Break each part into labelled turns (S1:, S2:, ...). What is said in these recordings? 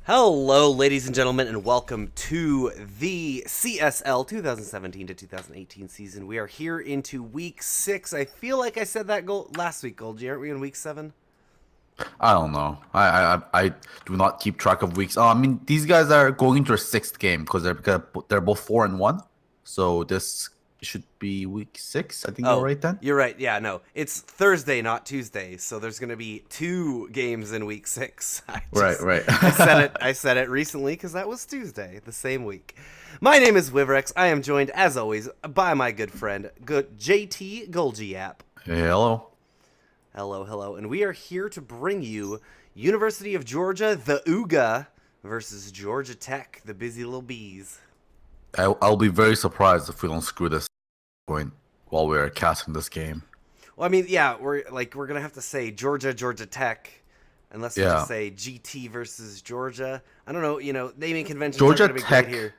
S1: Hello, ladies and gentlemen, and welcome to the CSL 2017 to 2018 season. We are here into week 6. I feel like I said that goal last week, Golgi. Aren't we in week 7?
S2: I don't know. I do not keep track of weeks. I mean, these guys are going into their sixth game because they're both 4-1. So this should be week 6. I think you're
S1: Oh,
S2: right then.
S1: you're right. Yeah, no. It's Thursday, not Tuesday. So there's going to be 2 games in week 6.
S2: Right, right.
S1: I said it I said it recently cuz that was Tuesday, the same week. My name is Wiverex. I am joined as always by my good friend, good JT Golgi app.
S2: Hey, hello.
S1: Hello, hello. And we are here to bring you University of Georgia, the Ooga, versus Georgia Tech, the Busy Little Bees.
S2: I'll be very surprised if we don't screw this point while we're casting this game.
S1: Well, I mean, yeah, we're gonna have to say Georgia Tech, unless we
S2: Yeah,
S1: just say GT versus Georgia. I don't know. Naming conventions aren't
S2: Georgia
S1: gonna be great
S2: Tech
S1: here.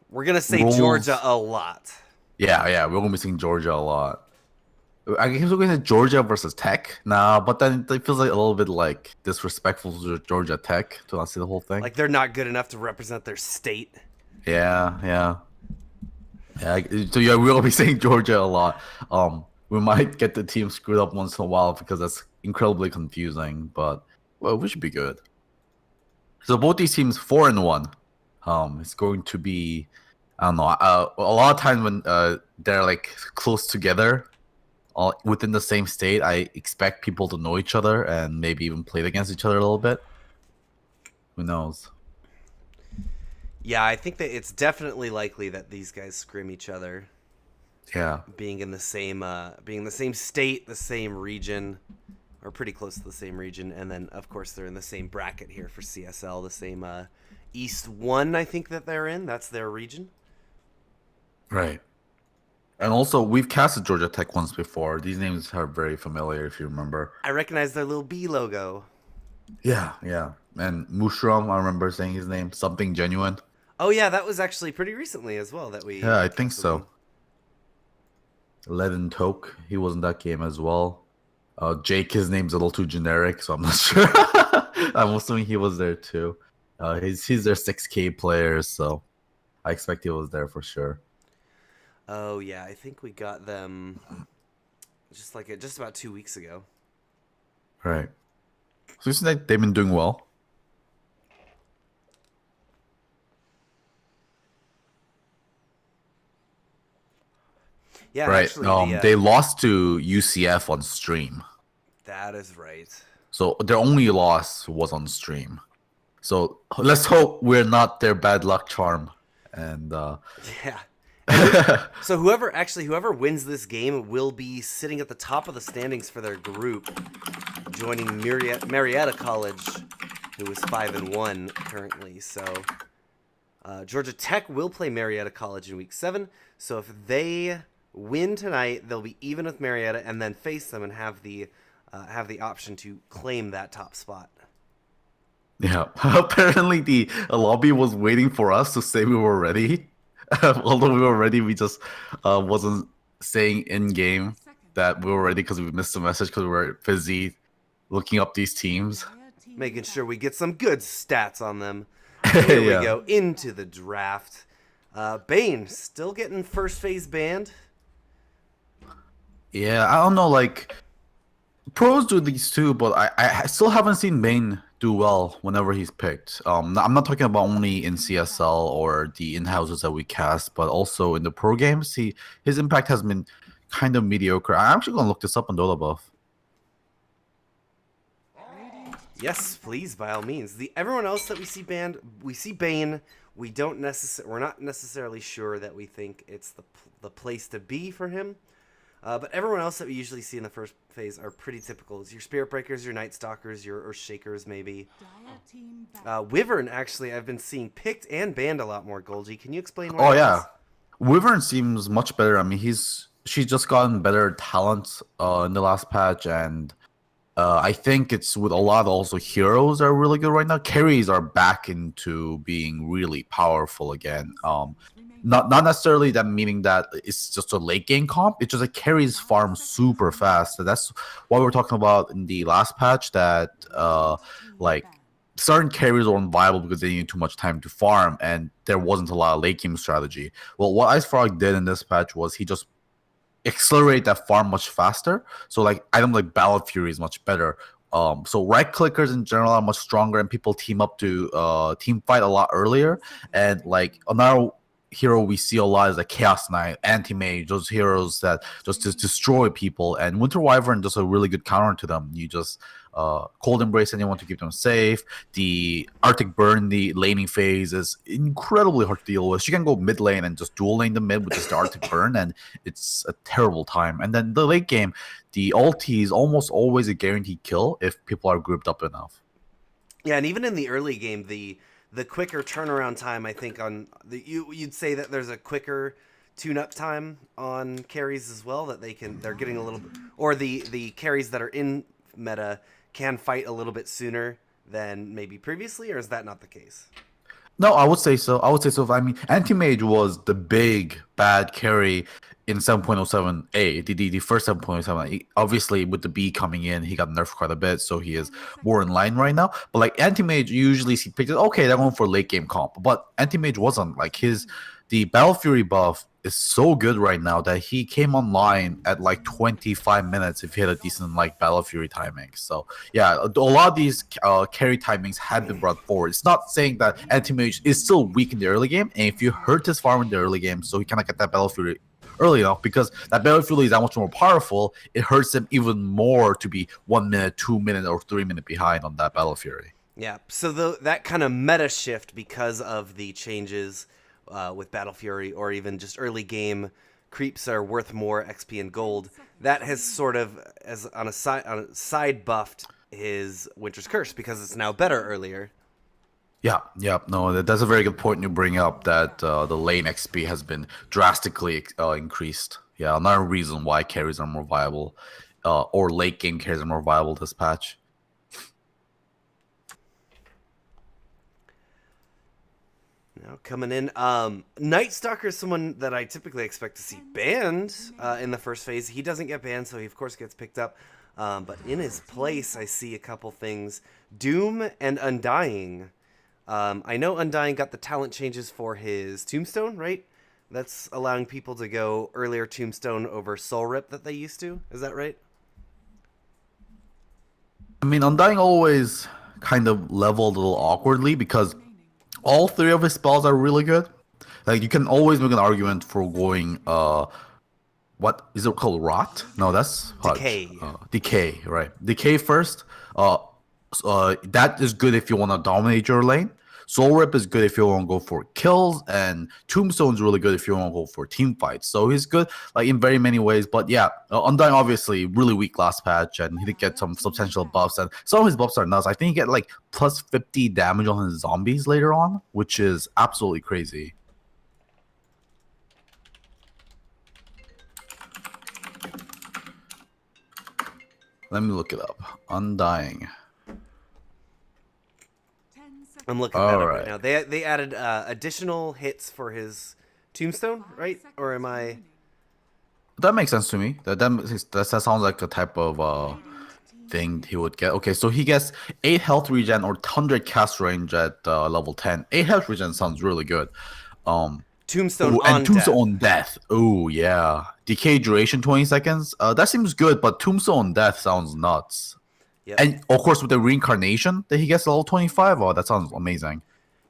S1: We're gonna say Georgia
S2: rules.
S1: a lot.
S2: Yeah, we're gonna be seeing Georgia a lot. I guess we're going to Georgia versus Tech. Nah, but then it feels like a little bit like disrespectful to Georgia Tech to not see the whole thing.
S1: Like they're not good enough to represent their state.
S2: Yeah. Yeah, so yeah, we'll be saying Georgia a lot. We might get the team screwed up once in a while because that's incredibly confusing, but well, we should be good. So both these teams 4-1. It's going to be, I don't know. A lot of times when they're like close together, within the same state, I expect people to know each other and maybe even play against each other a little bit. Who knows?
S1: Yeah, I think that it's definitely likely that these guys scrim each other,
S2: Yeah.
S1: being in the same state, the same region, or pretty close to the same region, and then of course they're in the same bracket here for CSL, the same East 1, I think that they're in. That's their region.
S2: Right. And also, we've casted Georgia Tech once before. These names are very familiar, if you remember.
S1: I recognize their little B logo.
S2: Yeah. And Mushroom, I remember saying his name. Something genuine.
S1: Oh yeah, that was actually pretty recently as well that we
S2: Yeah, I think
S1: casted them.
S2: so. Leden Toke, he was in that game as well. Jake, his name's a little too generic, so I'm not sure. I'm assuming he was there too. He's their 6K player, so I expect he was there for sure.
S1: Oh yeah, I think we got them just about 2 weeks ago.
S2: Right. So it seems like they've been doing well.
S1: Yeah, and
S2: Right.
S1: actually
S2: They lost to UCF on stream.
S1: that is right.
S2: So their only loss was on stream. So let's hope we're not their bad luck charm. And
S1: Yeah. And so whoever wins this game will be sitting at the top of the standings for their group, joining Marietta College, who is 5-1 currently. So Georgia Tech will play Marietta College in week 7. So if they win tonight, they'll be even with Marietta, and then face them and have the option to claim that top spot.
S2: yeah, apparently the lobby was waiting for us to say we were ready. Although we were ready, we just wasn't saying in game that we were ready because we missed the message because we were busy looking up these teams.
S1: Making sure we get some good stats on them. Here we
S2: Yeah.
S1: go into the draft. Bane still getting first phase banned.
S2: Yeah, I don't know, like pros do these too, but I still haven't seen Bane do well whenever he's picked. I'm not talking about only in CSL or the in-houses that we cast, but also in the pro games. His impact has been kind of mediocre. I'm actually gonna look this up on Dota Buff.
S1: Yes, please, by all means. Everyone else that we see banned, we see Bane. We're not necessarily sure that we think it's the place to be for him. But everyone else that we usually see in the first phase are pretty typical. It's your Spirit Breakers, your Night Stalkers, your Earth Shakers, maybe. Wyvern, actually, I've been seeing picked and banned a lot more, Golgi. Can you explain why
S2: Oh
S1: that
S2: yeah,
S1: is?
S2: Wyvern seems much better. I mean, she's just gotten better talent in the last patch, and I think it's with a lot also heroes are really good right now. Carries are back into being really powerful again. Not necessarily that meaning that it's just a late game comp. It's just like carries farm super fast. So that's what we were talking about in the last patch. That like certain carries were unviable because they needed too much time to farm, and there wasn't a lot of late game strategy. Well, what Ice Frog did in this patch was he just accelerate that farm much faster. So like item like Battle Fury is much better. So right clickers in general are much stronger, and people team up to team fight a lot earlier. And like another hero we see a lot is like Chaos Knight, Anti Mage, those heroes that just destroy people. And Winter Wyvern does a really good counter to them. You just Cold Embrace anyone to keep them safe. The Arctic Burn, the laning phase is incredibly hard to deal with. She can go mid lane and just dual lane the mid with just the Arctic Burn, and it's a terrible time. And then the late game, the ulti is almost always a guaranteed kill if people are grouped up enough.
S1: Yeah, and even in the early game, the quicker turnaround time, I think you'd say that there's a quicker tune-up time on carries as well, that they're getting a little bit, or the carries that are in meta can fight a little bit sooner than maybe previously, or is that not the case?
S2: No, I would say so. I would say so. I mean, Anti-Mage was the big bad carry in 7.07a, the first 7.07. Obviously, with the B coming in, he got nerfed quite a bit, so he is more in line right now. But like Anti-Mage, usually see picks, okay, they're going for late game comp. But Anti-Mage wasn't. Like the Battle Fury buff is so good right now that he came online at like 25 minutes if he had a decent like Battle Fury timing. So yeah, a lot of these carry timings have been brought forward. It's not saying that Anti-Mage is still weak in the early game, and if you hurt his farm in the early game, so he cannot get that Battle Fury early enough, because that Battle Fury is that much more powerful, it hurts him even more to be 1 minute, 2 minute, or 3 minute behind on that Battle Fury.
S1: Yeah, so that kind of meta shift because of the changes with Battle Fury, or even just early game creeps are worth more XP and gold, that has sort of, as on a side buffed his Winter's Curse, because it's now better earlier.
S2: Yeah, no, that's a very good point you bring up, that the lane XP has been drastically increased. Yeah, another reason why carries are more viable, or late game carries are more viable this patch.
S1: Now coming in, Night Stalker is someone that I typically expect to see banned in the first phase. He doesn't get banned, so he of course gets picked up. But in his place, I see a couple things: Doom and Undying. I know Undying got the talent changes for his Tombstone, right? That's allowing people to go earlier Tombstone over Soul Rip that they used to. Is that right?
S2: I mean, Undying always kind of leveled a little awkwardly because all three of his spells are really good. Like you can always make an argument for going what is it called? Rot? No, that's Hutch.
S1: Decay.
S2: Decay, right? Decay first. That is good if you want to dominate your lane. Soul Rip is good if you want to go for kills, and Tombstone's really good if you want to go for team fights. So he's good like in very many ways. But yeah, Undying obviously really weak last patch, and he did get some substantial buffs, and some of his buffs are nuts. I think he get like plus 50 damage on his zombies later on, which is absolutely crazy. Let me look it up. Undying.
S1: I'm looking that up right now. They added additional hits for his Tombstone, right? Or am I?
S2: That makes sense to me. That sounds like a type of thing he would get. Okay, so he gets 8 health regen or 100 cast range at level 10. 8 health regen sounds really good.
S1: Tombstone
S2: and Tombstone on death. Oh yeah. Decay duration 20 seconds. That seems good, but Tombstone on death sounds nuts. Yep. And of course, with the reincarnation that he gets level 25, oh, that sounds amazing.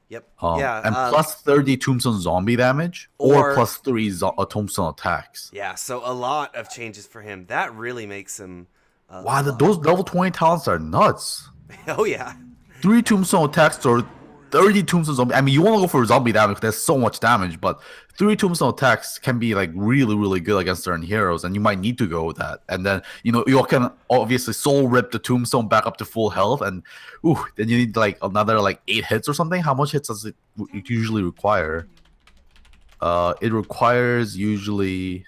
S1: Yep.
S2: And plus 30 Tombstone zombie damage, or plus 3 Tombstone attacks.
S1: Yeah, so a lot of changes for him. That really makes him.
S2: Wow, those level 20 talents are nuts.
S1: Oh yeah.
S2: 3 Tombstone attacks or 30 Tombstone zombie. I mean, you want to go for zombie damage because there's so much damage, but 3 Tombstone attacks can be like really, really good against certain heroes, and you might need to go with that. And then you can obviously soul rip the Tombstone back up to full health, and then you need like another like 8 hits or something. How much hits does it usually require? It requires usually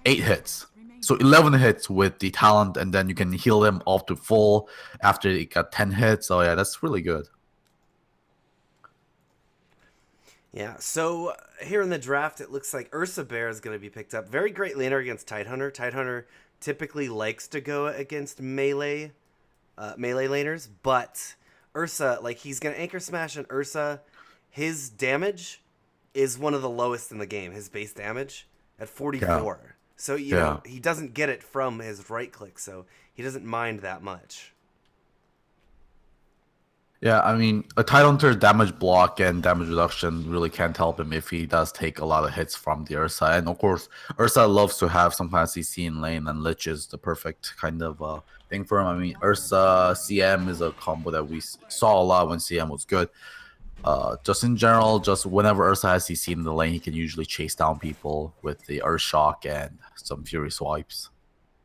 S2: 8 hits. So 11 hits with the talent, and then you can heal them off to full after it got 10 hits. So yeah, that's really good.
S1: Yeah, so here in the draft, it looks like Ursa Bear is going to be picked up. Very great laner against Tidehunter. Tidehunter typically likes to go against melee laners, but Ursa, like he's gonna anchor smash and Ursa, his damage is one of the lowest in the game. His base damage at 44. So
S2: Yeah.
S1: he doesn't get it from his right click, so he doesn't mind that much.
S2: Yeah, I mean, a Tidehunter damage block and damage reduction really can't help him if he does take a lot of hits from the Ursa. And of course, Ursa loves to have some kind of CC in lane, and Lich is the perfect kind of thing for him. I mean, Ursa CM is a combo that we saw a lot when CM was good. Just in general, just whenever Ursa has CC in the lane, he can usually chase down people with the Earth Shock and some Fury swipes.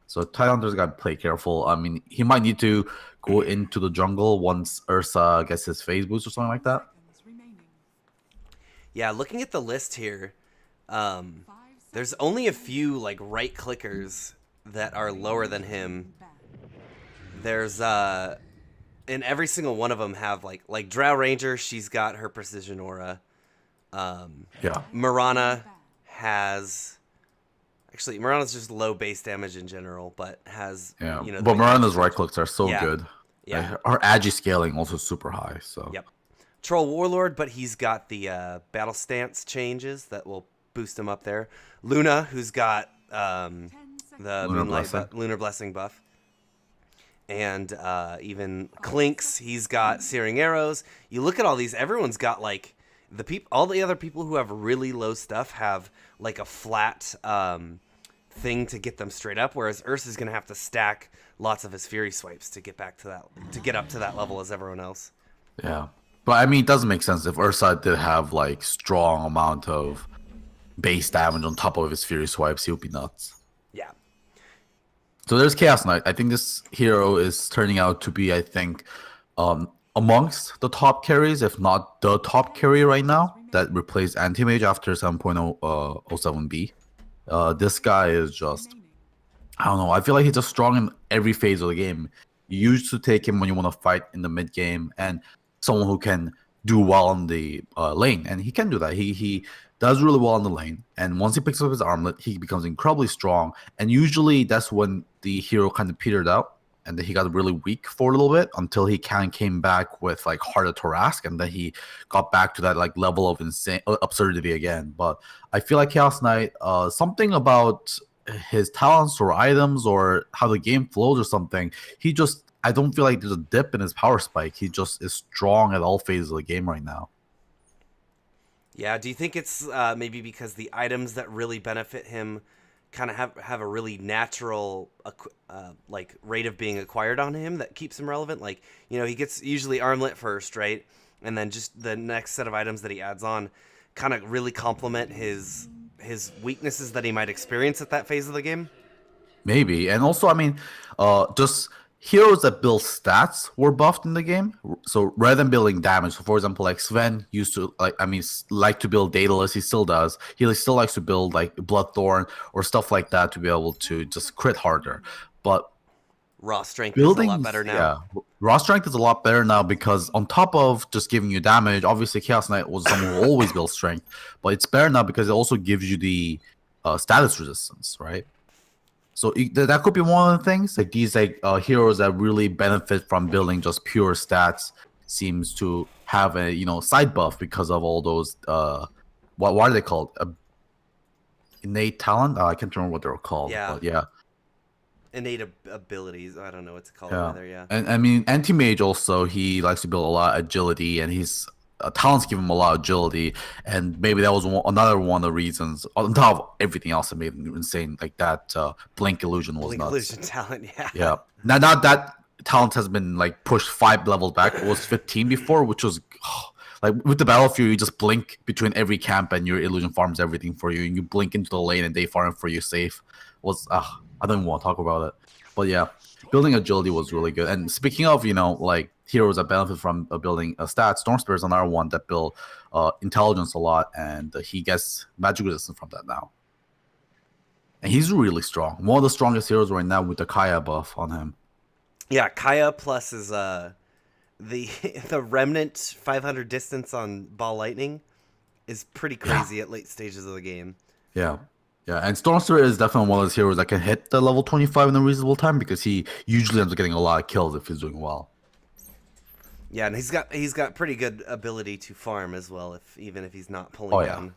S2: So Tidehunter's got to play careful. I mean, he might need to go into the jungle once Ursa gets his phase boost or something like that.
S1: Yeah, looking at the list here, there's only a few like right clickers that are lower than him. There's and every single one of them have like Drow Ranger. She's got her precision aura.
S2: Yeah.
S1: Mirana has. Actually, Mirana's just low base damage in general, but has
S2: Yeah.
S1: you know.
S2: But Mirana's right clicks are so
S1: Yeah.
S2: good.
S1: Yeah.
S2: Like, her agi scaling also super high. So
S1: Yep. Troll Warlord, but he's got the battle stance changes that will boost him up there. Luna, who's got the Lunar Blessing buff. And even Clinks, he's got Searing Arrows. You look at all these, everyone's got like all the other people who have really low stuff have like a flat thing to get them straight up, whereas Ursa's gonna have to stack lots of his Fury swipes to get back to that, to get up to that level as everyone else.
S2: yeah. But I mean, it doesn't make sense if Ursa did have like strong amount of base damage on top of his Fury swipes, he would be nuts.
S1: Yeah.
S2: So there's Chaos Knight. I think this hero is turning out to be, I think, amongst the top carries, if not the top carry right now, that replaced Anti-Mage after 7.07B. This guy is just, I don't know, I feel like he's just strong in every phase of the game. You used to take him when you want to fight in the mid game, and someone who can do well on the lane, and he can do that. He does really well on the lane, and once he picks up his armlet, he becomes incredibly strong, and usually that's when the hero kind of petered out, and then he got really weak for a little bit until he kind of came back with like Heart of Tarask, and then he got back to that like level of insane absurdity again. But I feel like Chaos Knight, something about his talents or items or how the game flows or something, he just, I don't feel like there's a dip in his power spike. He just is strong at all phases of the game right now.
S1: Yeah, do you think it's maybe because the items that really benefit him kind of have a really natural like rate of being acquired on him that keeps him relevant? Like, you know, he gets usually armlet first, right? And then just the next set of items that he adds on kind of really complement his weaknesses that he might experience at that phase of the game.
S2: Maybe. And also, I mean, just heroes that build stats were buffed in the game. So rather than building damage, so for example, like Sven used to like to build Daedalus. He still does. He still likes to build like Bloodthorn or stuff like that to be able to just crit harder. But
S1: raw strength is a lot better now.
S2: Yeah, raw strength is a lot better now because on top of just giving you damage, obviously Chaos Knight was someone who always builds strength, but it's better now because it also gives you the status resistance, right? So that could be one of the things. Like these heroes that really benefit from building just pure stats seems to have a side buff because of all those what are they called? Innate talent? I can't remember what they're called.
S1: Yeah.
S2: But yeah.
S1: Innate abilities. I don't know what to call
S2: Yeah.
S1: it either. Yeah.
S2: And I mean, Anti-Mage also, he likes to build a lot of agility, and his talents give him a lot of agility, and maybe that was another one of the reasons, on top of everything else that made him insane, like that Blink Illusion was
S1: Blink
S2: nuts.
S1: Illusion talent, yeah.
S2: Yeah. Now that talent has been like pushed 5 levels back. It was 15 before, which was like with the Battlefield, you just blink between every camp and your illusion farms everything for you, and you blink into the lane and they farm for you safe. I don't even want to talk about it. But yeah, building agility was really good. And speaking of, like heroes that benefit from building stats, Stormspear is another one that build intelligence a lot, and he gets magic resistance from that now. And he's really strong. One of the strongest heroes right now with the Kaya buff on him.
S1: Yeah, Kaya plus is the Remnant 500 distance on Ball Lightning is pretty crazy at late stages of the game.
S2: Yeah. Yeah, and Stormspear is definitely one of those heroes that can hit the level 25 in a reasonable time because he usually ends up getting a lot of kills if he's doing well.
S1: Yeah, and he's got pretty good ability to farm as well. Even if he's not
S2: Oh yeah,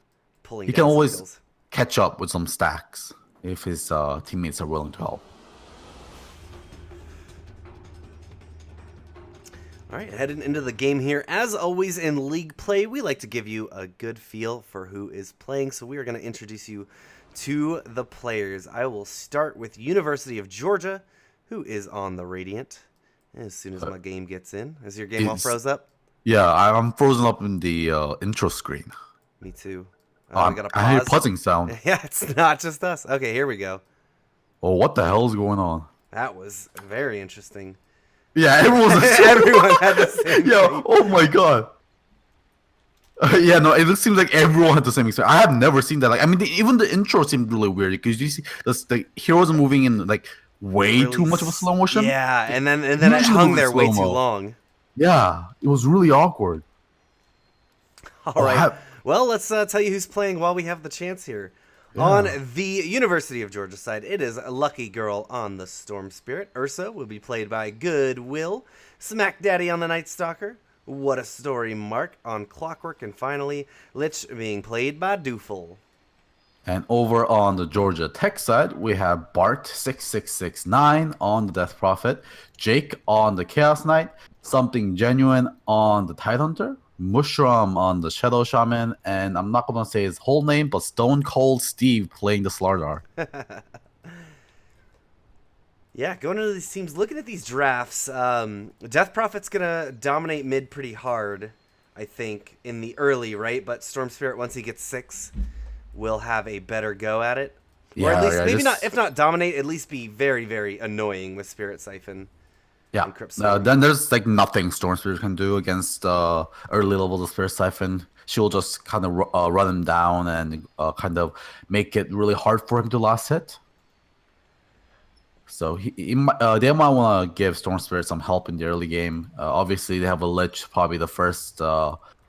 S1: pulling
S2: he can
S1: down
S2: always
S1: skills.
S2: catch up with some stacks if his teammates are willing to help.
S1: All right, heading into the game here. As always in League Play, we like to give you a good feel for who is playing. So we are going to introduce you to the players. I will start with University of Georgia, who is on the Radiant. As soon as my game gets in. Is your game all
S2: It's-
S1: froze up?
S2: Yeah, I'm frozen up in the intro screen.
S1: Me too. We
S2: Oh,
S1: got to
S2: I hear
S1: pause.
S2: buzzing sound.
S1: Yeah, it's not just us. Okay, here we go.
S2: Oh, what the hell is going on?
S1: That was very interesting.
S2: Yeah, everyone's
S1: Everyone had the same
S2: Yeah,
S1: thing.
S2: oh my god. Yeah, no, it seems like everyone had the same experience. I have never seen that. Like, I mean, even the intro seemed really weird because you see the heroes are moving in like way
S1: Really
S2: too much of a slow motion.
S1: Yeah, and then it
S2: Usually
S1: hung
S2: moving
S1: there way too
S2: slow-mo.
S1: long.
S2: Yeah, it was really awkward.
S1: All right.
S2: have-
S1: Well, let's tell you who's playing while we have the chance here. On the University of Georgia side, it is Lucky Girl on the Storm Spirit. Ursa will be played by Goodwill. Smack Daddy on the Night Stalker. What a Story Mark on Clockwork. And finally, Lich being played by Dooful.
S2: And over on the Georgia Tech side, we have Bart6669 on the Death Prophet, Jake on the Chaos Knight, Something Genuine on the Tidehunter, Mushroom on the Shadow Shaman, and I'm not gonna say his whole name, but Stone Cold Steve playing the Slardar.
S1: Yeah, going into these teams, looking at these drafts, Death Prophet's going to dominate mid pretty hard, I think, in the early, right? But Storm Spirit, once he gets 6, will have a better go at it. Or at least, maybe not, if not dominate, at least be very, very annoying with Spirit Siphon.
S2: Yeah.
S1: Crypt Storm.
S2: Then there's like nothing Storm Spirit can do against early levels of Spirit Siphon. She'll just kind of run him down and kind of make it really hard for him to last hit. So they might want to give Storm Spirit some help in the early game. Obviously, they have a Lich, probably the first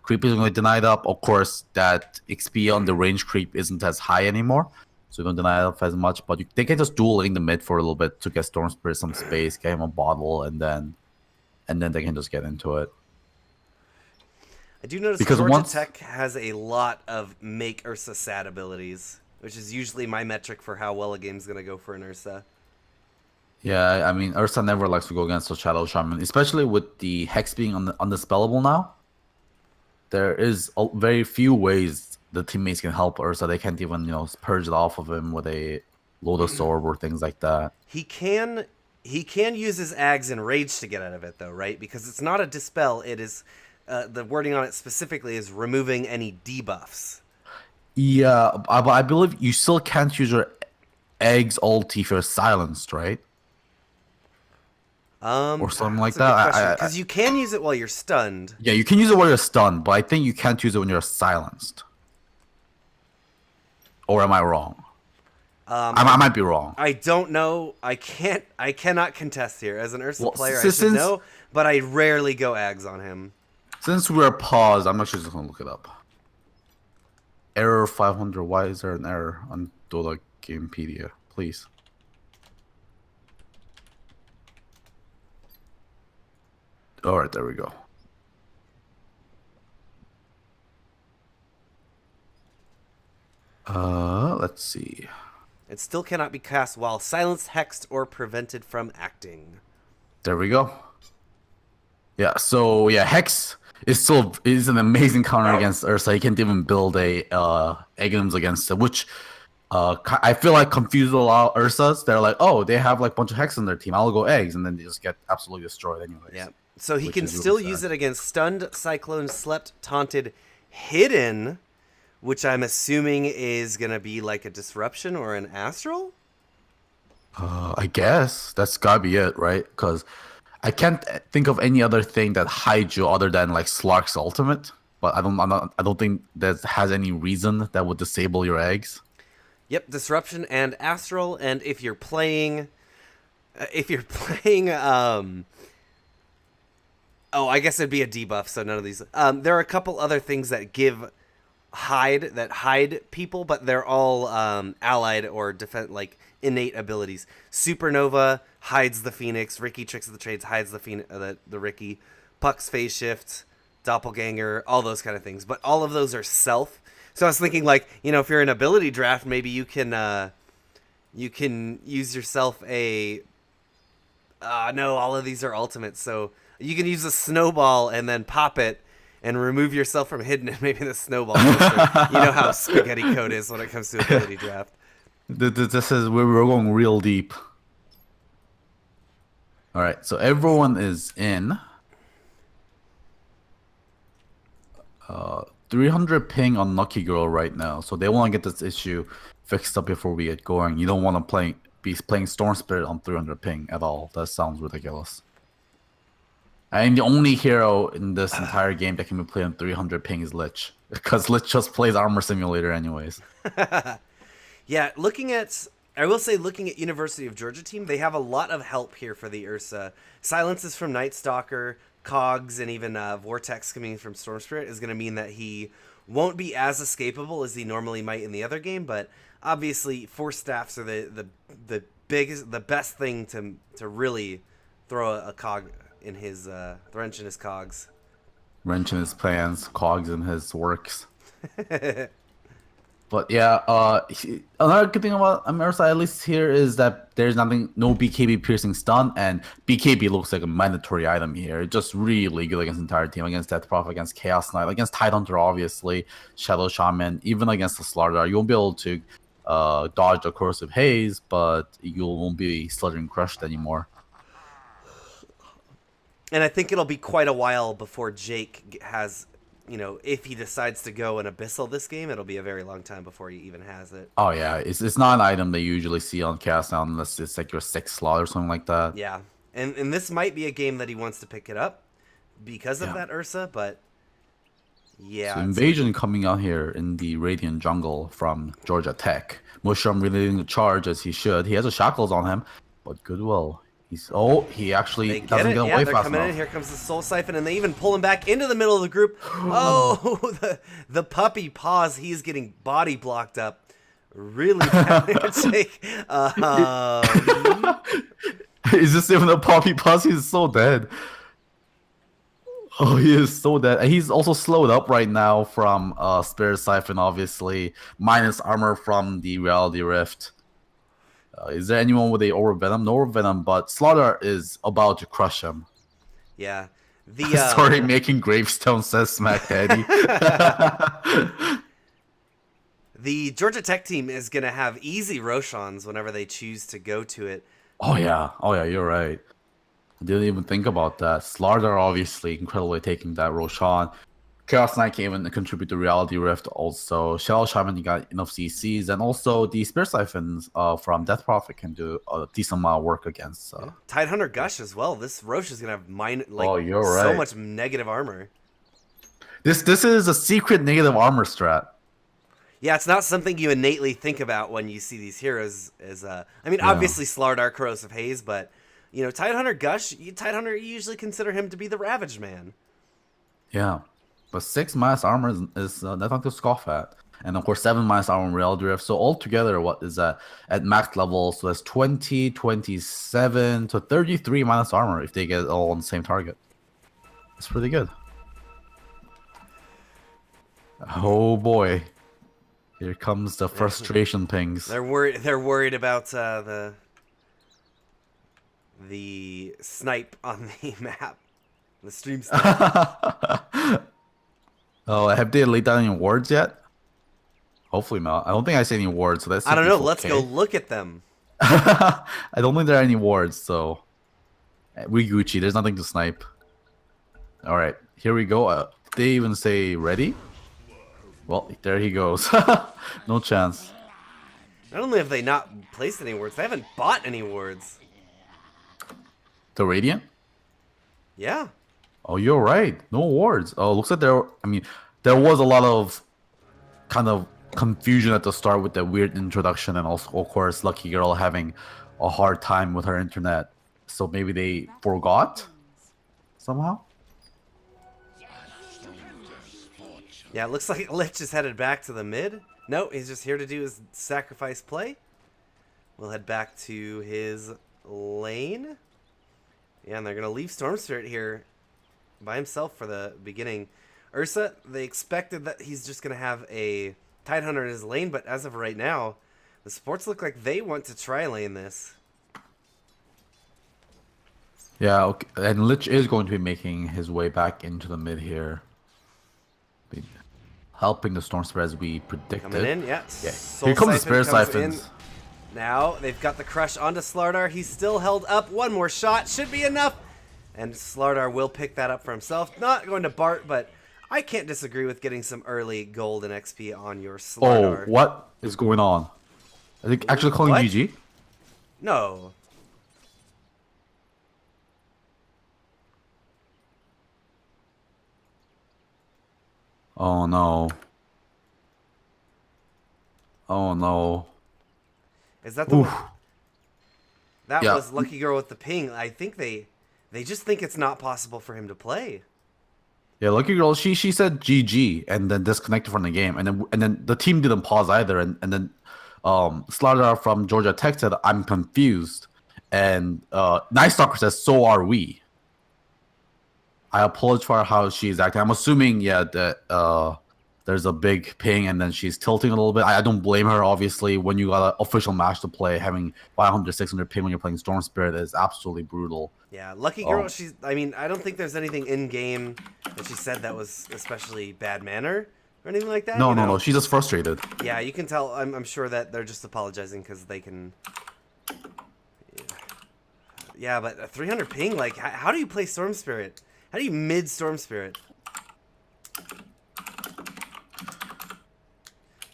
S2: creep is going to deny it up. Of course, that XP on the range creep isn't as high anymore, so you don't deny it up as much. But they can just duel in the mid for a little bit to get Storm Spirit some space, get him a bottle, and then they can just get into it.
S1: I do notice
S2: Because
S1: Georgia
S2: once-
S1: Tech has a lot of make Ursa sad abilities, which is usually my metric for how well a game's going to go for an Ursa.
S2: Yeah, I mean, Ursa never likes to go against the Shadow Shaman, especially with the Hex being undispellable now. There is very few ways the teammates can help Ursa. They can't even, purge it off of him with a Lotus Orb or things like that.
S1: He can use his Ags and Rage to get out of it, though, right? Because it's not a Dispel. It is, the wording on it specifically is removing any debuffs.
S2: Yeah, but I believe you still can't use your Eggs ulti if you're silenced, right? Or something like that.
S1: Because you can use it while you're stunned.
S2: Yeah, you can use it while you're stunned, but I think you can't use it when you're silenced. Or am I wrong? I might be wrong.
S1: I don't know. I cannot contest here. As an Ursa player, I should
S2: since-
S1: know, but I rarely go Ags on him.
S2: Since we're paused, I'm actually just gonna look it up. Error 500. Why is there an error on Dota Gamepedia? Please. All right, there we go. Let's see.
S1: It still cannot be cast while silenced, hexed, or prevented from acting.
S2: There we go. Yeah, so yeah, Hex is an amazing counter against Ursa. You can't even build a Eggums against it, which I feel like confused a lot of Ursas. They're like, oh, they have like a bunch of Hex on their team. I'll go Eggs, and then they just get absolutely destroyed anyways.
S1: Yeah. So he
S2: Which
S1: can
S2: is
S1: still
S2: really
S1: use
S2: sad.
S1: it against stunned, cyclone, slept, taunted, hidden, which I'm assuming is gonna be like a disruption or an astral.
S2: I guess that's gotta be it, right? Because I can't think of any other thing that hides you other than like Slark's ultimate. But I don't think that has any reason that would disable your eggs.
S1: Yep, disruption and astral, and if you're playing, oh, I guess it'd be a debuff, so none of these. There are a couple other things that hide people, but they're all allied or like innate abilities. Supernova hides the Phoenix. Ricky Tricks of the Trades hides the Ricky. Puck's phase shift, doppelganger, all those kind of things. But all of those are self. So I was thinking, like, if you're an ability draft, maybe you can use yourself a. No, all of these are ultimates. So you can use a snowball and then pop it and remove yourself from hidden, and maybe the snowball system. You know how spaghetti code is when it comes to ability draft.
S2: This is where we're going real deep. All right, so everyone is in. 300 ping on Lucky Girl right now, so they want to get this issue fixed up before we get going. You don't want to be playing Storm Spirit on 300 ping at all. That sounds ridiculous. And the only hero in this entire game that can be played on 300 ping is Lich, because Lich just plays Armor Simulator anyways.
S1: Yeah, looking at University of Georgia team, they have a lot of help here for the Ursa. Silences from Night Stalker, Cogs, and even Vortex coming from Storm Spirit is going to mean that he won't be as escapable as he normally might in the other game. But obviously, Force Staffs are the best thing to really throw a cog in his wrench in his cogs.
S2: Wrench in his plans, cogs in his works. But yeah, another good thing about Ursa at least here is that there's no BKB piercing stun, and BKB looks like a mandatory item here. It's just really good against the entire team, against Death Prophet, against Chaos Knight, against Tidehunter, obviously, Shadow Shaman, even against the Slardar. You won't be able to dodge the Corrosive Haze, but you won't be Sluttering Crushed anymore.
S1: And I think it'll be quite a while before Jake has, if he decides to go an Abyssal this game, it'll be a very long time before he even has it.
S2: Oh yeah, it's not an item that you usually see on Chaos Knight unless it's like your 6th slot or something like that.
S1: Yeah, and this might be a game that he wants to pick it up because of that Ursa, but yeah.
S2: So Invasion coming out here in the Radiant jungle from Georgia Tech. Mushroom really leading the charge as he should. He has a Shackles on him, but Goodwill. He actually doesn't get away fast
S1: coming
S2: enough.
S1: in. Here comes the Soul Siphon, and they even pull him back into the middle of the group. Oh, the puppy paws. He's getting body blocked up. Really bad handshake.
S2: Is this even a puppy paws? He's so dead. Oh, he is so dead. And he's also slowed up right now from Spirit Siphon, obviously. Minus armor from the Reality Rift. Is there anyone with a Orb Venom? No Orb Venom, but Slaughter is about to crush him.
S1: Yeah.
S2: Sorry, making Gravestone, says Smack Daddy.
S1: The Georgia Tech team is going to have easy Roshans whenever they choose to go to it.
S2: Oh yeah, you're right. I didn't even think about that. Slaughter obviously incredibly taking that Roshan. Chaos Knight can even contribute to Reality Rift also. Shadow Shaman got enough CCs, and also the Spirit Siphons from Death Prophet can do a decent amount of work against.
S1: Tidehunter Gush as well. This Rosh is going to have
S2: you're right.
S1: so much negative armor.
S2: This is a secret negative armor strat.
S1: Yeah, it's not something you innately think about when you see these heroes. Obviously Slardar, Corrosive Haze, but Tidehunter Gush, Tidehunter, you usually consider him to be the Ravaged Man.
S2: Yeah. But 6 minus armor is nothing to scoff at. And of course 7 minus armor in Reality Rift. So altogether, what is that at max level? So that's 20, 27 to 33 minus armor if they get all on the same target. That's pretty good. Oh boy. Here comes the frustration pings.
S1: They're worried about the snipe on the map. The stream snipe.
S2: Oh, have they laid down any wards yet? Hopefully not. I don't think I see any wards, so that's.
S1: I don't know. Let's go look at them.
S2: I don't think there are any wards, so we Gucci. There's nothing to snipe. All right, here we go. They even say ready. Well, there he goes. No chance.
S1: Not only have they not placed any wards, they haven't bought any wards.
S2: The Radiant?
S1: Yeah.
S2: Oh, you're right. No wards. Oh, looks like there was a lot of kind of confusion at the start with the weird introduction, and also, of course, Lucky Girl having a hard time with her internet. So maybe they forgot somehow.
S1: Yeah, it looks like Lich is headed back to the mid. No, he's just here to do his sacrifice play. We'll head back to his lane. Yeah, and they're going to leave Storm Spirit here. by himself for the beginning. Ursa, they expected that he's just going to have a Tidehunter in his lane, but as of right now, the supports look like they want to try lane this.
S2: Yeah, okay. And Lich is going to be making his way back into the mid here. Helping the Storm Spirit as we predicted.
S1: Coming in, yeah.
S2: Yeah.
S1: Soul
S2: Here comes the
S1: Siphon
S2: Spirit
S1: comes
S2: Siphons.
S1: in. Now they've got the crush onto Slardar. He's still held up. One more shot should be enough. And Slardar will pick that up for himself. Not going to Bart, but I can't disagree with getting some early gold and XP on your Slardar.
S2: Oh, what is going on? I think actually calling
S1: What?
S2: GG.
S1: No.
S2: Oh no. Oh no.
S1: Is that the
S2: Oof.
S1: one? That
S2: Yeah.
S1: was Lucky Girl with the ping. I think they just think it's not possible for him to play.
S2: Yeah, Lucky Girl, she said GG and then disconnected from the game, and then the team didn't pause either, and then Slardar from Georgia Tech said, "I'm confused," and Nice Stalker says, "So are we." I apologize for how she's acting. I'm assuming, yeah, that there's a big ping and then she's tilting a little bit. I don't blame her, obviously. When you got an official match to play, having 500, 600 ping when you're playing Storm Spirit is absolutely brutal.
S1: Yeah, Lucky Girl, she's... I mean, I don't think there's anything in-game that she said that was especially bad manner or anything like that.
S2: No, no. She's just frustrated.
S1: Yeah, you can tell. I'm sure that they're just apologizing because they can... Yeah, but a 300 ping, like, how do you play Storm Spirit? How do you mid Storm Spirit?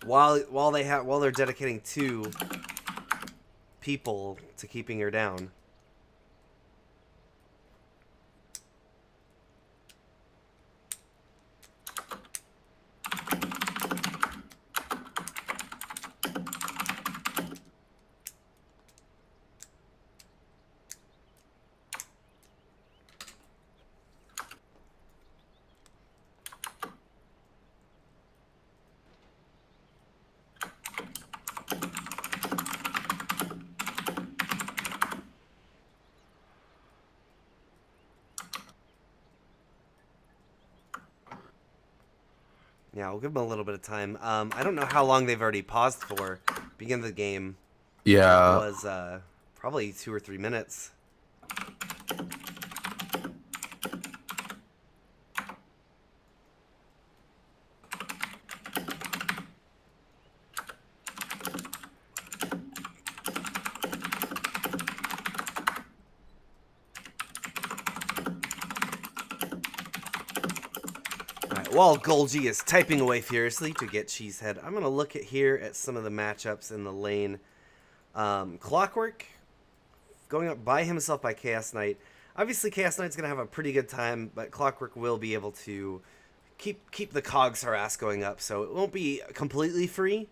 S1: While they're dedicating 2 people to keeping her down. Yeah, we'll give them a little bit of time. I don't know how long they've already paused for. Beginning of the game.
S2: Yeah.
S1: It was probably 2 or 3 minutes. While Golgi is typing away furiously to get Cheesehead, I'm going to look at some of the matchups in the lane. Clockwork going up by himself by Chaos Knight. Obviously, Chaos Knight's going to have a pretty good time, but Clockwork will be able to keep the cogs harass going up, so it won't be completely free,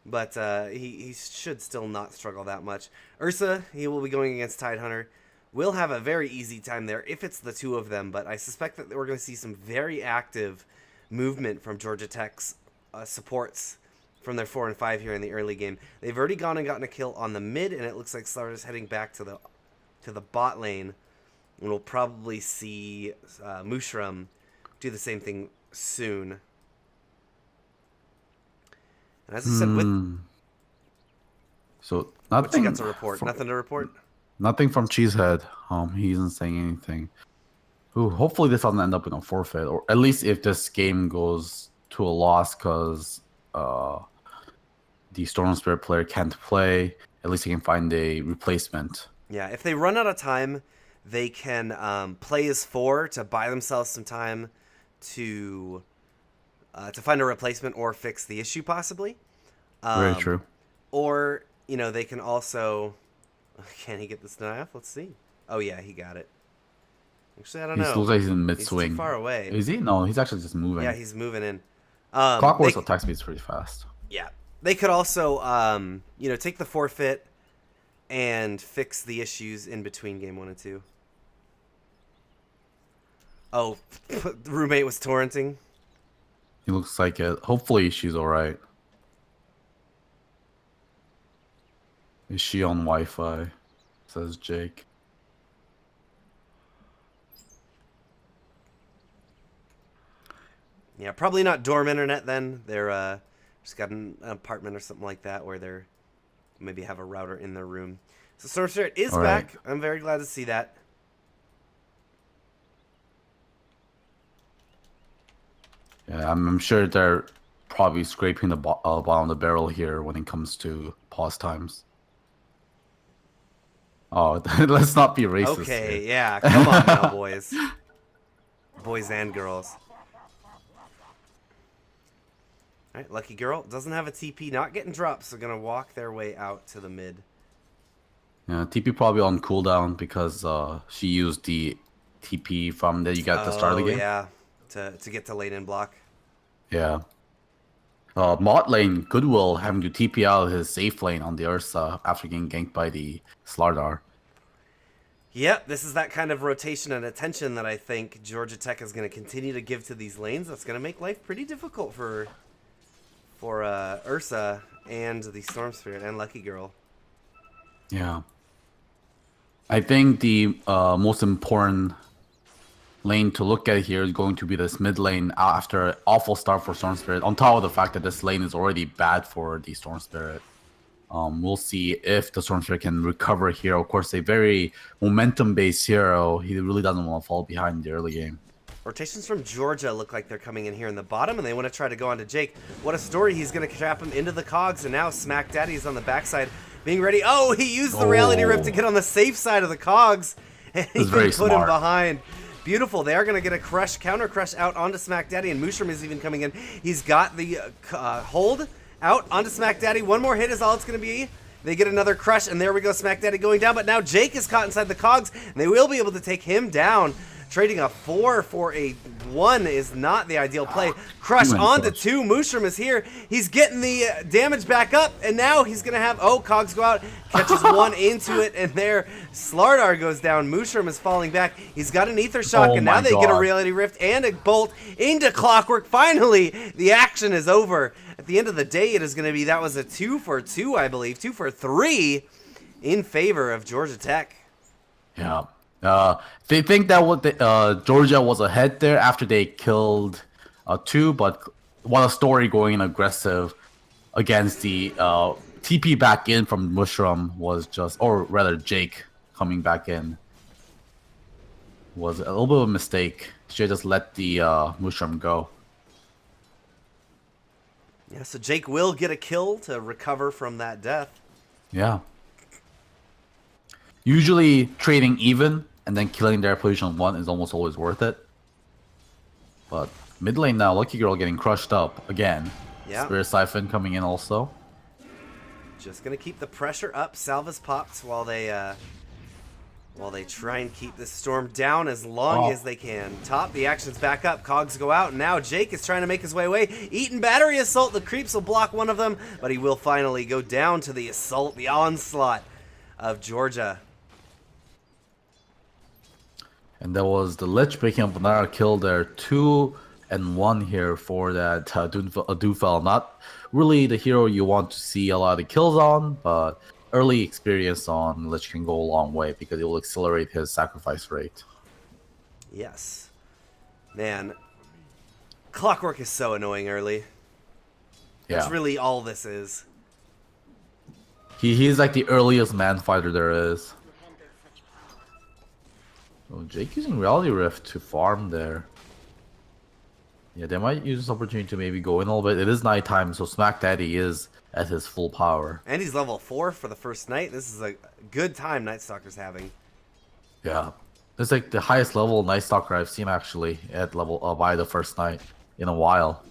S1: but he should still not struggle that much. Ursa, he will be going against Tidehunter. Will have a very easy time there if it's the 2 of them, but I suspect that we're going to see some very active movement from Georgia Tech's supports from their 4 and 5 here in the early game. They've already gone and gotten a kill on the mid, and it looks like Slardar's heading back to the bot lane, and we'll probably see Mushroom do the same thing soon. And as I said,
S2: So
S1: what you
S2: nothing.
S1: got to report? Nothing to report.
S2: Nothing from Cheesehead. He isn't saying anything. Ooh, hopefully this doesn't end up in a forfeit, or at least if this game goes to a loss because the Storm Spirit player can't play, at least he can find a replacement.
S1: Yeah, if they run out of time, they can play as 4 to buy themselves some time to find a replacement or fix the issue possibly.
S2: Very true.
S1: Or they can also. Can he get this deny off? Let's see. Oh yeah, he got it. Actually, I don't know.
S2: He looks like he's in mid swing.
S1: He's too far away.
S2: Is he? No, he's actually just moving.
S1: Yeah, he's moving in.
S2: Clockwork's attack speed is pretty fast.
S1: Yeah, they could also, take the forfeit and fix the issues in between game 1 and 2. Oh, the roommate was torrenting.
S2: He looks like it. Hopefully she's alright. Is she on Wi-Fi? Says Jake.
S1: Yeah, probably not dorm internet then. They're just got an apartment or something like that where they're maybe have a router in their room. So Storm Spirit is
S2: All right.
S1: back. I'm very glad to see that.
S2: Yeah, I'm sure they're probably scraping the bottom of the barrel here when it comes to pause times. Oh, let's not be racist
S1: Okay,
S2: here.
S1: yeah, come on now, boys. Boys and girls. Alright, Lucky Girl doesn't have a TP, not getting dropped, so gonna walk their way out to the mid.
S2: Yeah, TP probably on cooldown because she used the TP from that you got at the start of the game.
S1: Yeah, to get to lane in block.
S2: Yeah. Mod lane, Goodwill having to TP out his safe lane on the Ursa after getting ganked by the Slardar.
S1: Yep, this is that kind of rotation and attention that I think Georgia Tech is going to continue to give to these lanes. That's going to make life pretty difficult for Ursa and the Storm Spirit and Lucky Girl.
S2: Yeah. I think the most important lane to look at here is going to be this mid lane after an awful start for Storm Spirit. On top of the fact that this lane is already bad for the Storm Spirit. We'll see if the Storm Spirit can recover here. Of course, a very momentum-based hero. He really doesn't want to fall behind in the early game.
S1: Rotations from Georgia look like they're coming in here in the bottom, and they want to try to go on to Jake. What a story. He's going to trap him into the cogs, and now Smack Daddy is on the backside being ready. Oh, he used the Reality Rift to get on the safe side of the cogs, and he can put him behind. Beautiful. They are going to get a crush, counter crush out onto Smack Daddy, and Mushroom is even coming in. He's got the hold out onto Smack Daddy. One more hit is all it's going to be. They get another crush, and there we go. Smack Daddy going down, but now Jake is caught inside the cogs, and they will be able to take him down. Trading a 4 for a 1 is not the ideal play. Crush onto 2. Mushroom is here. He's getting the damage back up, and now he's going to have... Oh, cogs go out. Catches 1 into it, and there Slardar goes down. Mushroom is falling back. He's got an Ether Shock, and now they get a Reality Rift and a Bolt into Clockwork. Finally, the action is over. At the end of the day, it is going to be... That was a 2 for 2, I believe. 2 for 3 in favor of Georgia Tech.
S2: Yeah. They think that what Georgia was ahead there after they killed 2, but what a story going aggressive against the TP back in from Mushroom was just, or rather Jake coming back in was a little bit of a mistake. Should just let the Mushroom go.
S1: Yeah, so Jake will get a kill to recover from that death.
S2: Yeah. Usually trading even and then killing their position 1 is almost always worth it. But mid lane now, Lucky Girl getting crushed up again.
S1: Yeah.
S2: Spirit Siphon coming in also.
S1: Just gonna keep the pressure up. Salvas popped while they try and keep this storm down as long as they can. Top, the action's back up. Cogs go out, and now Jake is trying to make his way away. Eaton Battery Assault. The creeps will block one of them, but he will finally go down to the assault, the onslaught of Georgia.
S2: And there was the Lich picking up another kill there. 2 and 1 here for that Dufel. Not really the hero you want to see a lot of kills on, but early experience on Lich can go a long way because it will accelerate his sacrifice rate.
S1: Yes. Man, Clockwork is so annoying early.
S2: Yeah.
S1: That's really all this is.
S2: He's like the earliest man fighter there is. Oh, Jake using Reality Rift to farm there. Yeah, they might use this opportunity to maybe go in a little bit. It is nighttime, so Smack Daddy is at his full power.
S1: And he's level 4 for the first night. This is a good time Night Stalker's having.
S2: Yeah. It's like the highest level Night Stalker I've seen actually at level by the first night in a while.